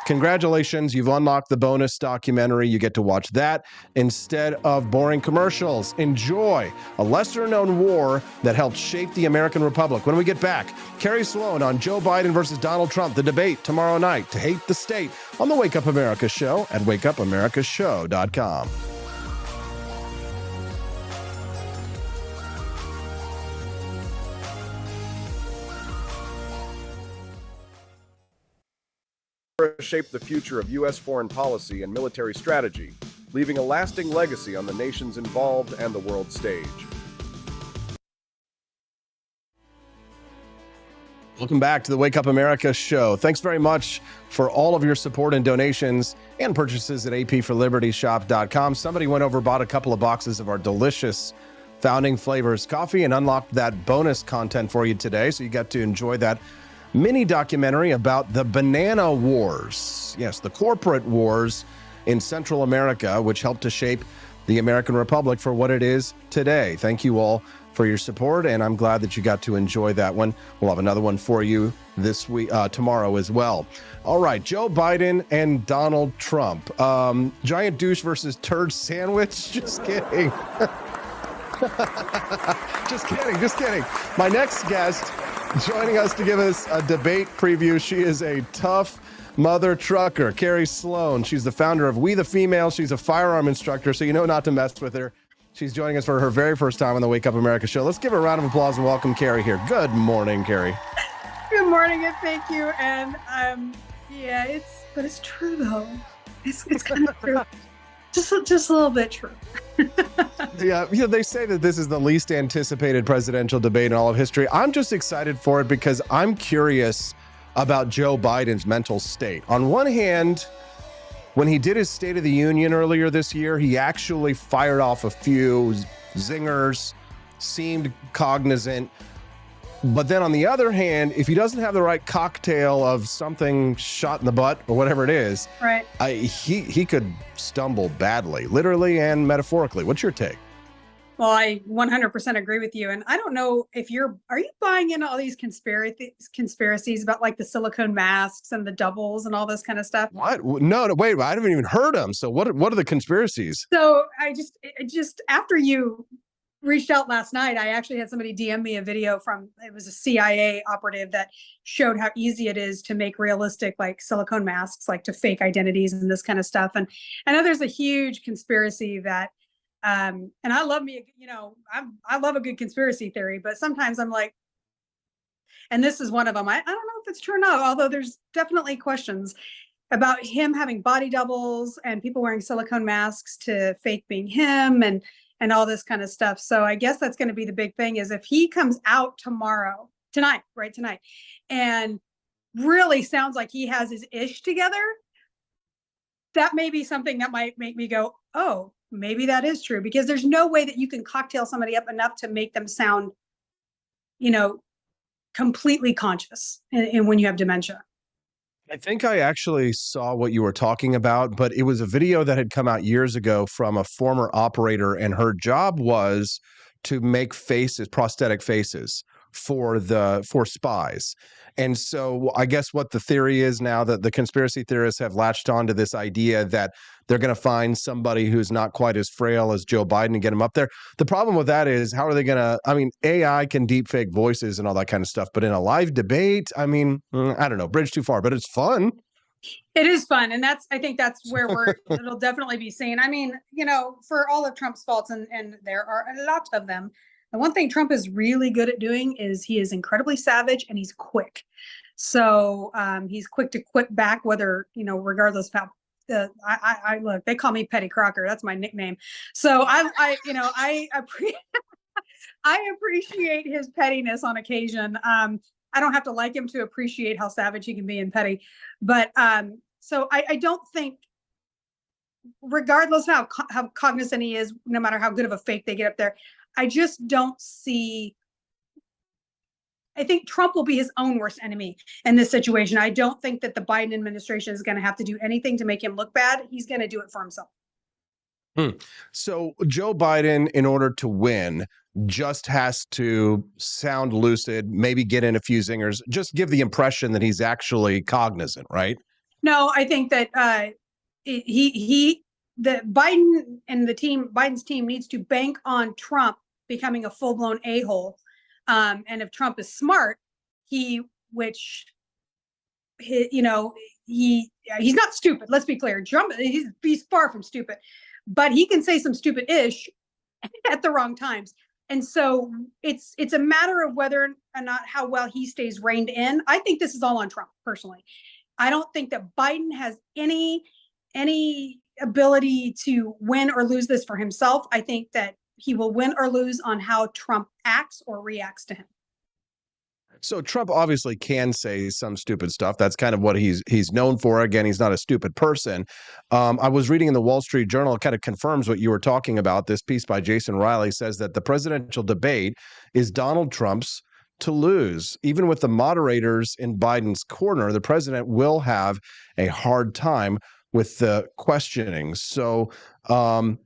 Congratulations, you've unlocked the bonus documentary. You get to watch that instead of boring commercials. Enjoy a lesser-known war that helped shape the American Republic. When we get back, Carrie Sloan on Joe Biden versus Donald Trump, the debate tomorrow night to hate the state on the Wake Up America show at wakeupAmericaShow.com. Shape the future of U.S. foreign policy and military strategy, leaving a lasting legacy on the nations involved and the world stage. Welcome back to the Wake Up America show. Thanks very much for all of your support and donations and purchases at apforlibertyshop.com. Somebody went over, bought a couple of boxes of our delicious Founding Flavors coffee and unlocked that bonus content for you today. So you got to enjoy that mini documentary about the banana wars. Yes, the corporate wars in Central America, which helped to shape the American Republic for what it is today. Thank you all for your support, and I'm glad that you got to enjoy that one. We'll have another one for you this week, tomorrow as well. All right, Joe Biden and Donald Trump. Giant douche versus turd sandwich? Just kidding. Just kidding. My next guest joining us to give us a debate preview. She is a tough mother trucker, Carrie Sloan. She's the founder of We the Female. She's a firearm instructor, so you know not to mess with her. She's joining us for her very first time on the Wake Up America show. Let's give her a round of applause and welcome Carrie here. Good morning, Carrie. Good morning, and thank you. And yeah, it's true though. It's kind of true. Just a little bit true. Yeah, they say that this is the least anticipated presidential debate in all of history. I'm just excited for it because I'm curious about Joe Biden's mental state. On one hand, when he did his State of the Union earlier this year, he actually fired off a few zingers, seemed cognizant. But then on the other hand, if he doesn't have the right cocktail of something shot in the butt or whatever it is, right, he could stumble badly, literally and metaphorically. What's your take? Well, I 100% agree with you. And I don't know if are you buying into all these conspiracies about like the silicone masks and the doubles and all this kind of stuff? What? No, wait, I haven't even heard them. So what are the conspiracies? So I just after you reached out last night, I actually had somebody DM me a video it was a CIA operative that showed how easy it is to make realistic like silicone masks, like to fake identities and this kind of stuff. And I know there's a huge conspiracy that, and I love me, I love a good conspiracy theory, but sometimes I'm like, and this is one of them. I don't know if it's true or not, although there's definitely questions about him having body doubles and people wearing silicone masks to fake being him and all this kind of stuff. So I guess that's going to be the big thing is if he comes out tonight, and really sounds like he has his ish together, that may be something that might make me go, oh, maybe that is true, because there's no way that you can cocktail somebody up enough to make them sound, completely conscious and when you have dementia. I think I actually saw what you were talking about, but it was a video that had come out years ago from a former operator, and her job was to make prosthetic faces for spies. And so I guess what the theory is now, that the conspiracy theorists have latched onto this idea that they're going to find somebody who's not quite as frail as Joe Biden and get him up there. The problem with that is, how are they going to, AI can deep fake voices and all that kind of stuff, but in a live debate, I don't know, bridge too far, but it's fun. It is fun. And I think that's where it'll definitely be seen. For all of Trump's faults, and there are a lot of them, the one thing Trump is really good at doing is he is incredibly savage and he's quick. So he's quick to quit back, whether, regardless of how I look, they call me Petty Crocker. That's my nickname. So I appreciate his pettiness on occasion. I don't have to like him to appreciate how savage he can be and petty. But so I don't think, regardless of how cognizant he is, no matter how good of a fake they get up there, I just don't see. I think Trump will be his own worst enemy in this situation. I don't think that the Biden administration is going to have to do anything to make him look bad. He's going to do it for himself. So Joe Biden, in order to win, just has to sound lucid, maybe get in a few zingers, just give the impression that he's actually cognizant, right? No, I think that the Biden and Biden's team needs to bank on Trump becoming a full-blown a-hole. And if Trump is smart, he's not stupid. Let's be clear. Trump, he's far from stupid, but he can say some stupid-ish at the wrong times. And so it's a matter of whether or not how well he stays reined in. I think this is all on Trump, personally. I don't think that Biden has any ability to win or lose this for himself. I think that he will win or lose on how Trump acts or reacts to him. So Trump obviously can say some stupid stuff. That's kind of what he's known for. Again, he's not a stupid person. I was reading in the Wall Street Journal, it kind of confirms what you were talking about. This piece by Jason Riley says that the presidential debate is Donald Trump's to lose. Even with the moderators in Biden's corner, the president will have a hard time with the questioning. So do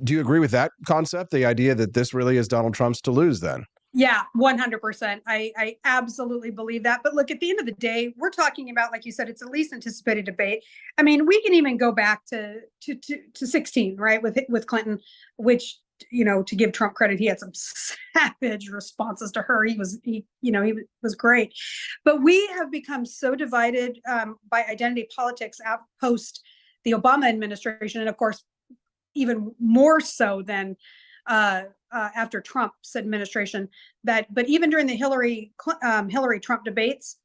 you agree with that concept, the idea that this really is Donald Trump's to lose then? Yeah, 100%. I absolutely believe that. But look, at the end of the day, we're talking about, like you said, it's the least anticipated debate. I mean, we can even go back to 16, right, with Clinton, which, to give Trump credit, he had some savage responses to her. He was great. But we have become so divided by identity politics post the Obama administration, and of course, even more so than after Trump's administration, but even during the Hillary Trump debates,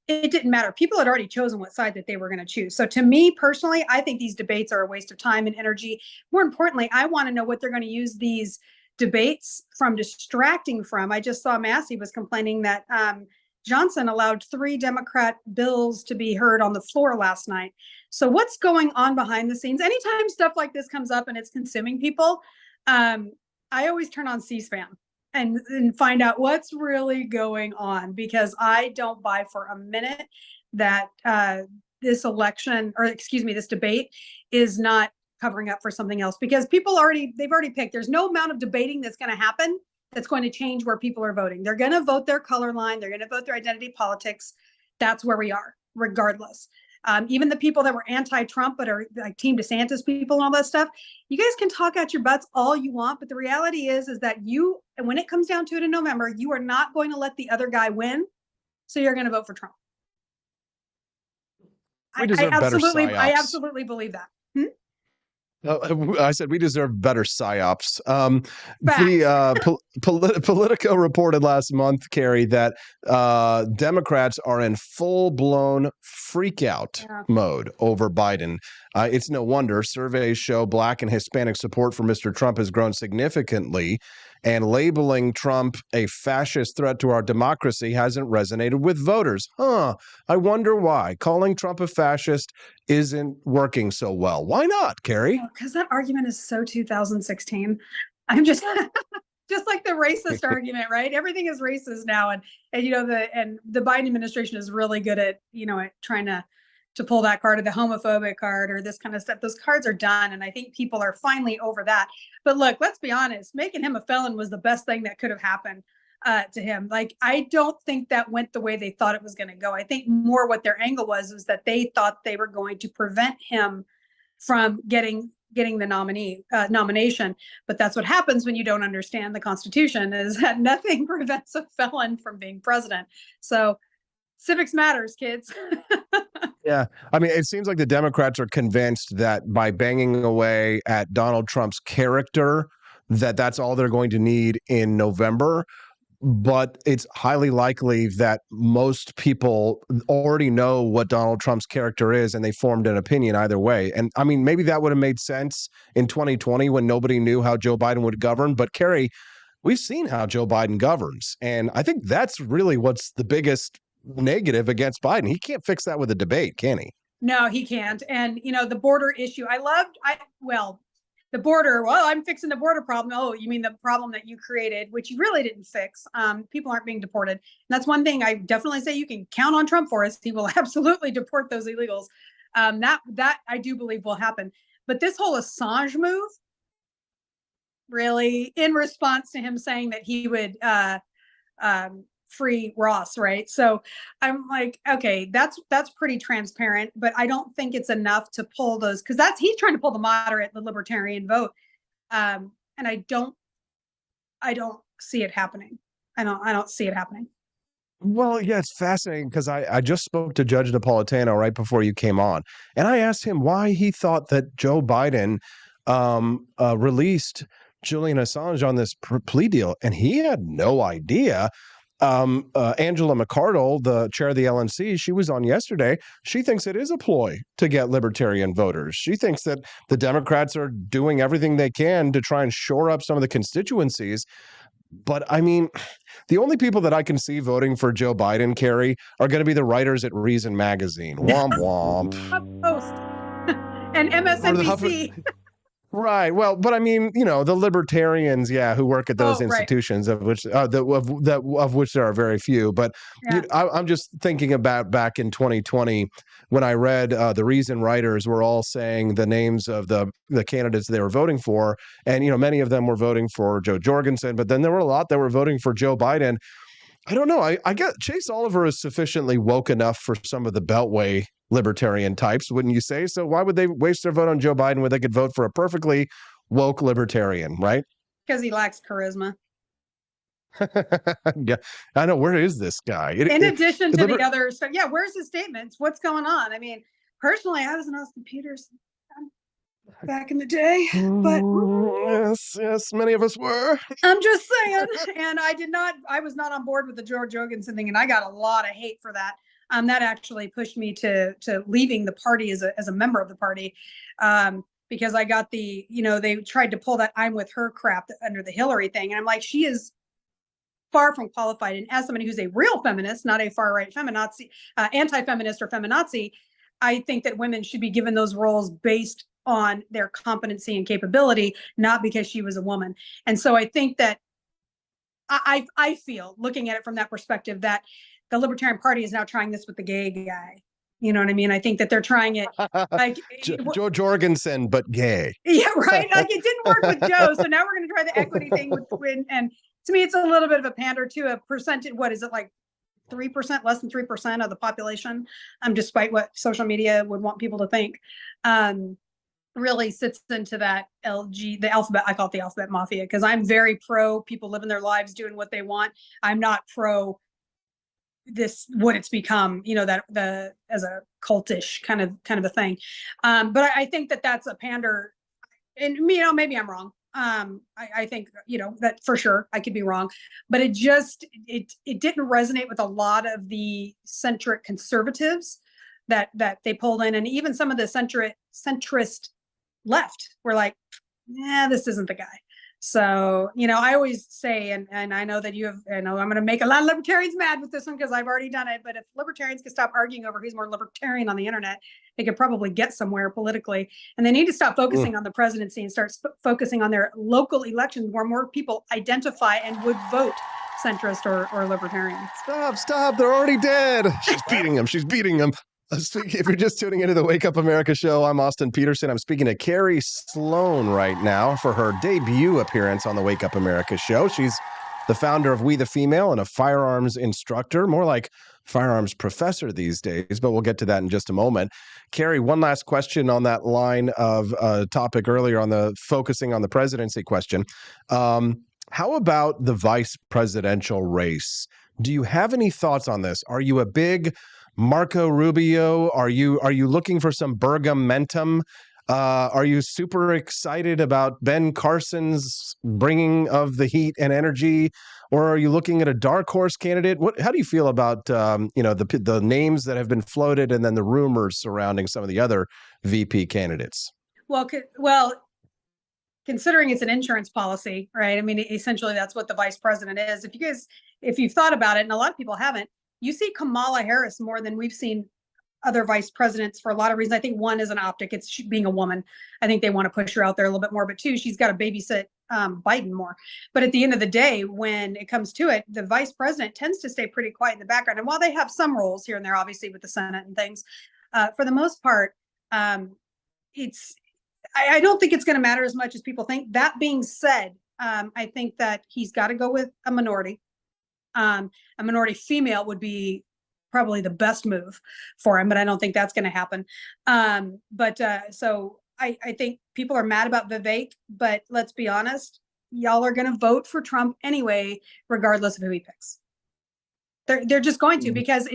it didn't matter. People had already chosen what side that they were going to choose. So to me personally, I think these debates are a waste of time and energy. More importantly, I want to know what they're going to use these debates from distracting from. I just saw Massey was complaining that Johnson allowed 3 Democrat bills to be heard on the floor last night. So what's going on behind the scenes? Anytime stuff like this comes up and it's consuming people, I always turn on C-SPAN and find out what's really going on, because I don't buy for a minute that this debate is not covering up for something else, because they've already picked. There's no amount of debating that's going to happen that's going to change where people are voting. They're going to vote their color line. They're going to vote their identity politics. That's where we are, regardless. Even the people that were anti-Trump but are like Team DeSantis people and all that stuff, you guys can talk out your butts all you want, but the reality is that when it comes down to it in November, you are not going to let the other guy win, so you're going to vote for Trump. I absolutely believe that. I said we deserve better psyops. Politico reported last month, Carrie, that Democrats are in full-blown freak-out mode over Biden. It's no wonder. Surveys show Black and Hispanic support for Mr. Trump has grown significantly, and labeling Trump a fascist threat to our democracy hasn't resonated with voters. I wonder why. Calling Trump a fascist isn't working so well. Why not, Carrie? Because that argument is so 2016. I'm just like the racist argument, right? Everything is racist now, and the Biden administration is really good at at trying to pull that card, or the homophobic card, or this kind of stuff. Those cards are done, and I think people are finally over that. But look, let's be honest, making him a felon was the best thing that could have happened to him. Like, I don't think that went the way they thought it was going to go. I think more what their angle was that they thought they were going to prevent him from getting the nomination. But that's what happens when you don't understand the Constitution, is that nothing prevents a felon from being president. So civics matters, kids. Yeah. I mean, it seems like the Democrats are convinced that by banging away at Donald Trump's character, that's all they're going to need in November. but it's highly likely that most people already know what Donald Trump's character is and they formed an opinion either way. And I mean, maybe that would have made sense in 2020 when nobody knew how Joe Biden would govern. But Carrie, we've seen how Joe Biden governs. And I think that's really what's the biggest negative against Biden. He can't fix that with a debate, can he? No, he can't. And, the border issue, the border, I'm fixing the border problem. Oh, you mean the problem that you created, which you really didn't fix. People aren't being deported. And that's one thing I definitely say you can count on Trump for us. He will absolutely deport those illegals. That I do believe will happen. But this whole Assange move, really, in response to him saying that he would free Ross, right? So I'm like, okay, that's pretty transparent, but I don't think it's enough to pull those, because he's trying to pull the libertarian vote, and I don't see it happening. I don't see it happening. Well, yeah, it's fascinating because I just spoke to Judge Napolitano right before you came on, and I asked him why he thought that Joe Biden released Julian Assange on this plea deal, and he had no idea. Angela McArdle, the chair of the LNC, she was on yesterday. She thinks it is a ploy to get libertarian voters. She thinks that the Democrats are doing everything they can to try and shore up some of the constituencies. But I mean, the only people that I can see voting for Joe Biden, Carrie, are going to be the writers at Reason Magazine. Womp womp. Post and MSNBC. Right. Well, but I mean, the libertarians, who work at those institutions, of which of which there are very few. But I'm just thinking about back in 2020 when I read the Reason writers were all saying the names of the candidates they were voting for, and many of them were voting for Joe Jorgensen, but then there were a lot that were voting for Joe Biden. I don't know. I get Chase Oliver is sufficiently woke enough for some of the Beltway libertarian types, wouldn't you say? So why would they waste their vote on Joe Biden when they could vote for a perfectly woke libertarian, right? Because he lacks charisma. Yeah, I know. Where is this guy? In addition to the other stuff, where's his statements? What's going on? I mean, personally, I was an Austin Peters back in the day, but yes, many of us were. I'm just saying, and I was not on board with the George Jorgensen thing, and I got a lot of hate for that. That actually pushed me to leaving the party as a member of the party, because I got they tried to pull that I'm with her crap under the Hillary thing, and I'm like, she is far from qualified. And as somebody who's a real feminist, not a far right feminazi, anti-feminist or feminazi, I think that women should be given those roles based on their competency and capability, not because she was a woman. And so I think that I feel, looking at it from that perspective, that the Libertarian Party is now trying this with the gay guy. You know what I mean? I think that they're trying it like Joe Jorgensen, but gay. Yeah, right. Like it didn't work with Joe, so now we're going to try the equity thing with and to me, it's a little bit of a pander to a percentage. What is it, like 3%, less than 3% of the population? Despite what social media would want people to think, really sits into that the alphabet. I call it the alphabet mafia, because I'm very pro people living their lives doing what they want. I'm not pro what it's become, that as a cultish kind of a thing. But I think that that's a pander, and maybe I'm wrong. I think, that for sure I could be wrong, but it didn't resonate with a lot of the centric conservatives that they pulled in. And even some of the centrist left were like, this isn't the guy. So, I always say, and I know that I'm going to make a lot of libertarians mad with this one because I've already done it, but if libertarians could stop arguing over who's more libertarian on the internet, they could probably get somewhere politically. And they need to stop focusing on the presidency and start focusing on their local elections where more people identify and would vote centrist or libertarian. Stop. They're already dead. She's beating him. If you're just tuning into the Wake Up America show, I'm Austin Peterson. I'm speaking to Carrie Sloan right now for her debut appearance on the Wake Up America show. She's the founder of We the Female and a firearms instructor, more like firearms professor these days, but we'll get to that in just a moment. Carrie, one last question on that line of topic earlier on the focusing on the presidency question. How about the vice presidential race? Do you have any thoughts on this? Are you a big Marco Rubio? Are you looking for some Bergamentum? Are you super excited about Ben Carson's bringing of the heat and energy, or are you looking at a dark horse candidate? How do you feel about the names that have been floated and then the rumors surrounding some of the other VP candidates? Well, considering it's an insurance policy, right? I mean, essentially that's what the vice president is. If you've thought about it, and a lot of people haven't, you see Kamala Harris more than we've seen other vice presidents for a lot of reasons. I think one is an optic. It's being a woman. I think they want to push her out there a little bit more, but two, she's got to babysit Biden more. But at the end of the day, when it comes to it, the vice president tends to stay pretty quiet in the background. And while they have some roles here and there, obviously with the Senate and things, for the most part, I don't think it's going to matter as much as people think. That being said, I think that he's got to go with a minority. A minority female would be probably the best move for him, but I don't think that's going to happen. So I think people are mad about Vivek, but let's be honest, y'all are going to vote for Trump anyway, regardless of who he picks. They're just going to, because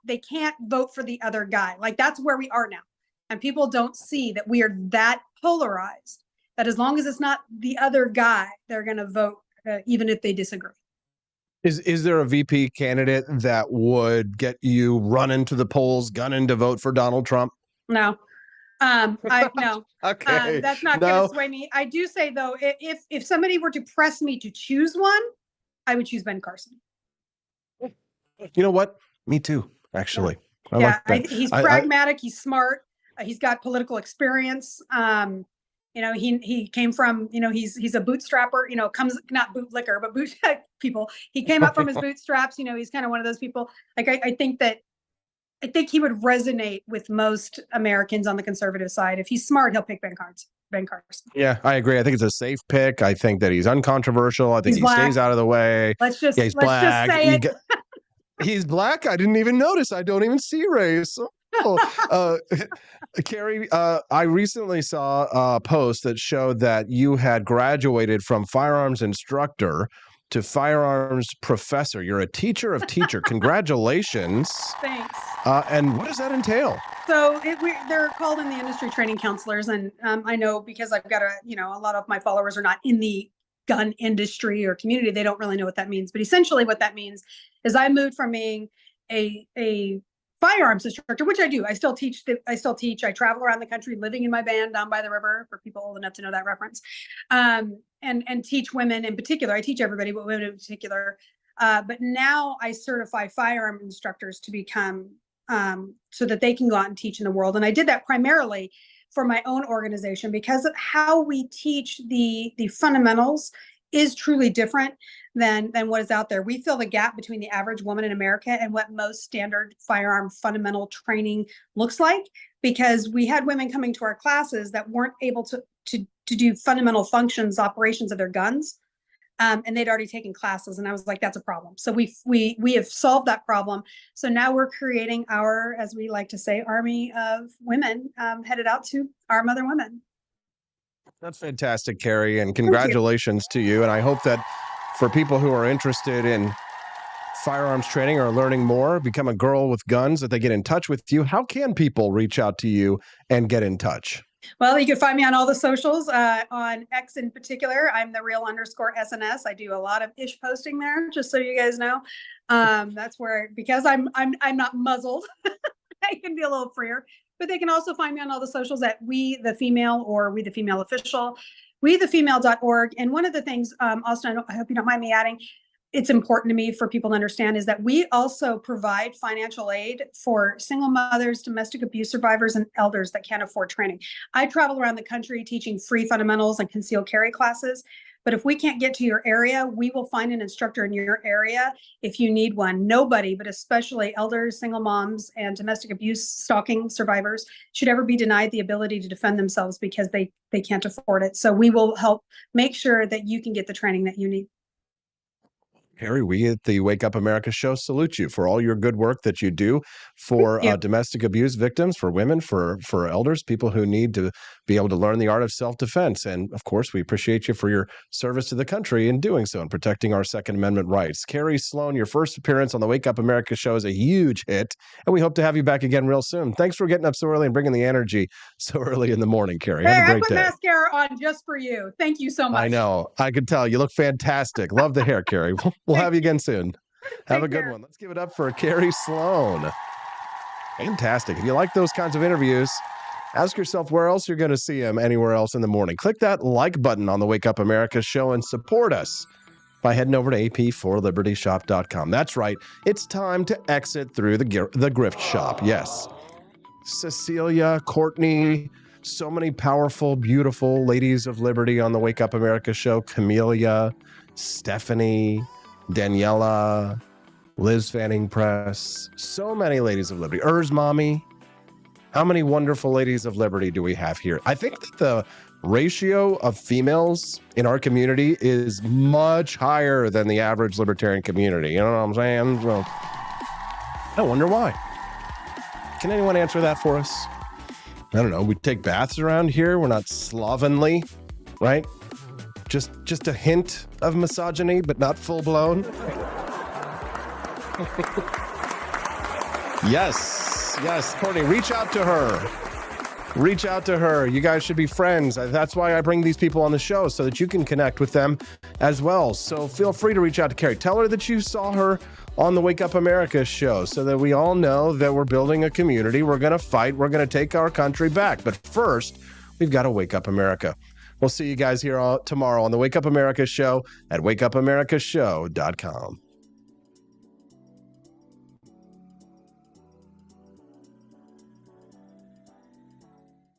they can't vote for the other guy. Like, that's where we are now. And people don't see that we are that polarized, that as long as it's not the other guy, they're going to vote, even if they disagree. Is there a VP candidate that would get you running to the polls, gunning to vote for Donald Trump? No. No. Okay. That's not going to sway me. I do say, though, if somebody were to press me to choose one, I would choose Ben Carson. You know what? Me too, actually. Yeah. He's pragmatic. He's smart. He's got political experience. He came from, he's a bootstrapper, not bootlicker, but boot people. He came up from his bootstraps. He's kind of one of those people. Like, I think he would resonate with most Americans on the conservative side. If he's smart, he'll pick Ben Carson. Yeah, I agree. I think it's a safe pick. I think that he's uncontroversial. I think he stays out of the way. He's black. Just say it. He's black. I didn't even notice. I don't even see race. Carrie, I recently saw a post that showed that you had graduated from firearms instructor to firearms professor. You're a teacher of teacher. Congratulations. Thanks. And what does that entail? So they're called in the industry training counselors. And I know, because I've got a lot of my followers are not in the gun industry or community. They don't really know what that means. But essentially what that means is I moved from being a firearms instructor, which I do. I still teach. I travel around the country living in my van down by the river, for people old enough to know that reference, and teach women in particular. I teach everybody, but women in particular. But now I certify firearm instructors to become, so that they can go out and teach in the world. And I did that primarily for my own organization, because of how we teach the fundamentals is truly different than what is out there. We fill the gap between the average woman in America and what most standard firearm fundamental training looks like, because we had women coming to our classes that weren't able to do fundamental functions, operations of their guns. And they'd already taken classes, and I was like, that's a problem. So we have solved that problem. So now we're creating our, as we like to say, army of women headed out to arm other women. That's fantastic, Carrie, and congratulations to you. And I hope that for people who are interested in firearms training or learning more, become a girl with guns, that they get in touch with you. How can people reach out to you and get in touch? Well, you can find me on all the socials, on X in particular. I'm the _SNS. I do a lot of ish posting there, just so you guys know. That's where, because I'm not muzzled, I can be a little freer. But they can also find me on all the socials at We the Female or We the Female Official, wethefemale.org. And one of the things, Austin, I hope you don't mind me adding, it's important to me for people to understand, is that we also provide financial aid for single mothers, domestic abuse survivors, and elders that can't afford training. I travel around the country teaching free fundamentals and concealed carry classes. But if we can't get to your area, we will find an instructor in your area if you need one. Nobody, but especially elders, single moms, and domestic abuse stalking survivors, should ever be denied the ability to defend themselves because they can't afford it. So we will help make sure that you can get the training that you need. Carrie, we at the Wake Up America show salute you for all your good work that you do for domestic abuse victims, for women, for elders, people who need to be able to learn the art of self-defense. And of course, we appreciate you for your service to the country in doing so and protecting our Second Amendment rights. Carrie Sloan, your first appearance on the Wake Up America show is a huge hit, and we hope to have you back again real soon. Thanks for getting up so early and bringing the energy so early in the morning, Carrie. Have a great day. I put mascara on just for you. Thank you so much. I know. I could tell. You look fantastic. Love the hair, Carrie. We'll have you again soon. Have a good one. Let's give it up for Carrie Sloan. Fantastic. If you like those kinds of interviews, ask yourself where else you're going to see him anywhere else in the morning. Click that like button on the Wake Up America show and support us by heading over to ap4libertyshop.com. That's right. It's time to exit through the grift shop. Yes. Cecilia, Courtney, so many powerful, beautiful ladies of liberty on the Wake Up America show. Camelia, Stephanie, Daniela, Liz Fanning Press, so many ladies of liberty. Mommy. How many wonderful ladies of liberty do we have here? I think that the ratio of females in our community is much higher than the average libertarian community. You know what I'm saying? Well, I wonder why. Can anyone answer that for us? I don't know. We take baths around here. We're not slovenly, right? Just a hint of misogyny, but not full blown. Yes, Courtney, reach out to her. Reach out to her. You guys should be friends. That's why I bring these people on the show, so that you can connect with them as well. So feel free to reach out to Carrie. Tell her that you saw her on the Wake Up America show, so that we all know that we're building a community. We're going to fight. We're going to take our country back. But first, we've got to wake up America. We'll see you guys here tomorrow on the Wake Up America show at wakeupAmericaShow.com.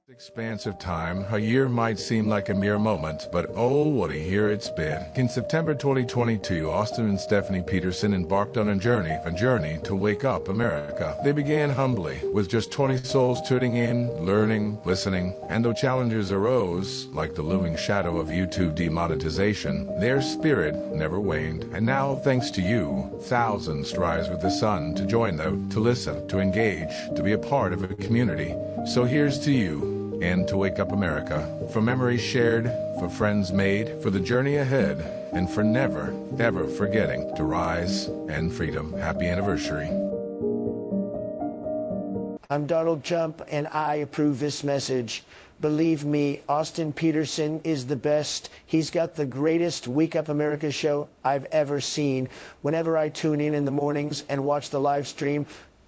Expanse of time, a year might seem like a mere moment, but oh, what a year it's been. In September 2022, Austin and Stephanie Peterson embarked on a journey to wake up America. They began humbly, with just 20 souls tuning in, learning, listening, and though challenges arose, like the looming shadow of YouTube demonetization, their spirit never waned. And now, thanks to you, thousands rise with the sun to join them, to listen, to engage, to be a part of a community. So here's to you, and to Wake Up America, for memories shared, for friends made, for the journey ahead, and for never, ever forgetting to rise and freedom. Happy anniversary. I'm Donald Trump, and I approve this message. Believe me, Austin Peterson is the best. He's got the greatest Wake Up America show I've ever seen. Whenever I tune in the mornings and watch the live stream,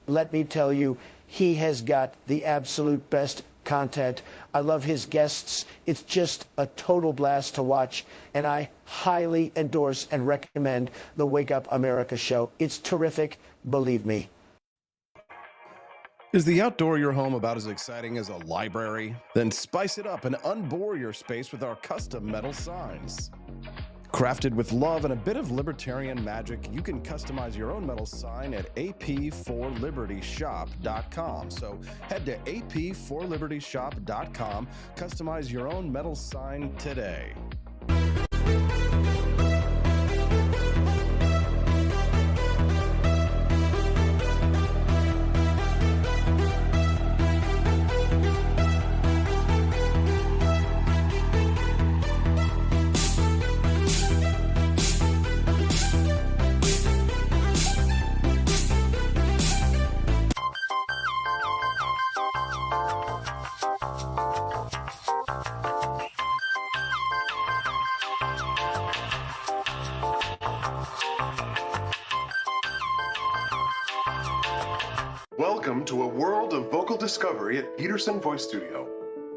let me tell you, he has got the absolute best content. I love his guests. It's just a total blast to watch, and I highly endorse and recommend the Wake Up America show. It's terrific, believe me. Is the outdoor of your home about as exciting as a library? Then spice it up and unbore your space with our custom metal signs. Crafted with love and a bit of libertarian magic, you can customize your own metal sign at ap4libertyshop.com. So head to ap4libertyshop.com, customize your own metal sign today. Welcome to a world of vocal discovery at Peterson Voice Studio.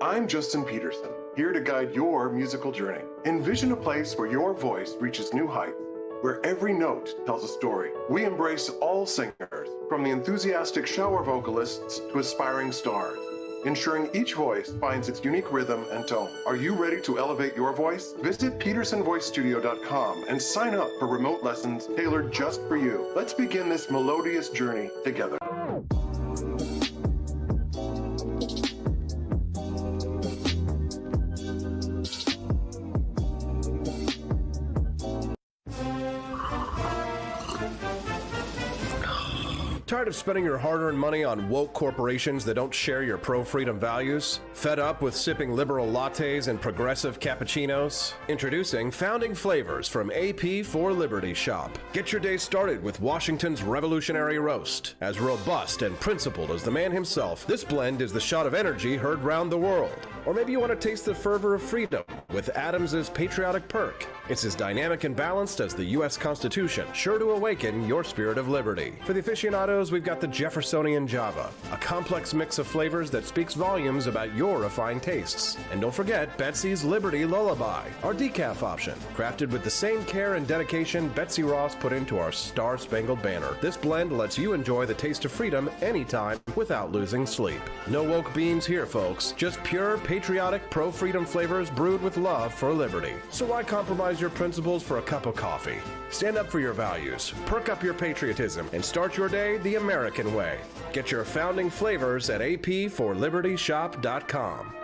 I'm Justin Peterson, here to guide your musical journey. Envision a place where your voice reaches new heights, where every note tells a story. We embrace all singers, from the enthusiastic shower vocalists to aspiring stars, ensuring each voice finds its unique rhythm and tone. Are you ready to elevate your voice? Visit petersonvoicestudio.com and sign up for remote lessons tailored just for you. Let's begin this melodious journey together. Tired of spending your hard-earned money on woke corporations that don't share your pro-freedom values? Fed up with sipping liberal lattes and progressive cappuccinos? Introducing Founding Flavors from AP for Liberty Shop. Get your day started with Washington's revolutionary roast. As robust and principled as the man himself, this blend is the shot of energy heard round the world. Or maybe you want to taste the fervor of freedom with Adams's patriotic perk. It's as dynamic and balanced as the U.S. Constitution, sure to awaken your spirit of liberty. For the aficionados, we've got the Jeffersonian Java, a complex mix of flavors that speaks volumes about your refined tastes. And don't forget Betsy's Liberty Lullaby, our decaf option, crafted with the same care and dedication Betsy Ross put into our Star-Spangled Banner. This blend lets you enjoy the taste of freedom anytime without losing sleep. No woke beans here, folks. Just pure, patriotic, pro-freedom flavors brewed with love for liberty. So why compromise your principles for a cup of coffee? Stand up for your values, perk up your patriotism, and start your day the American way. Get your Founding Flavors at apforlibertyshop.com.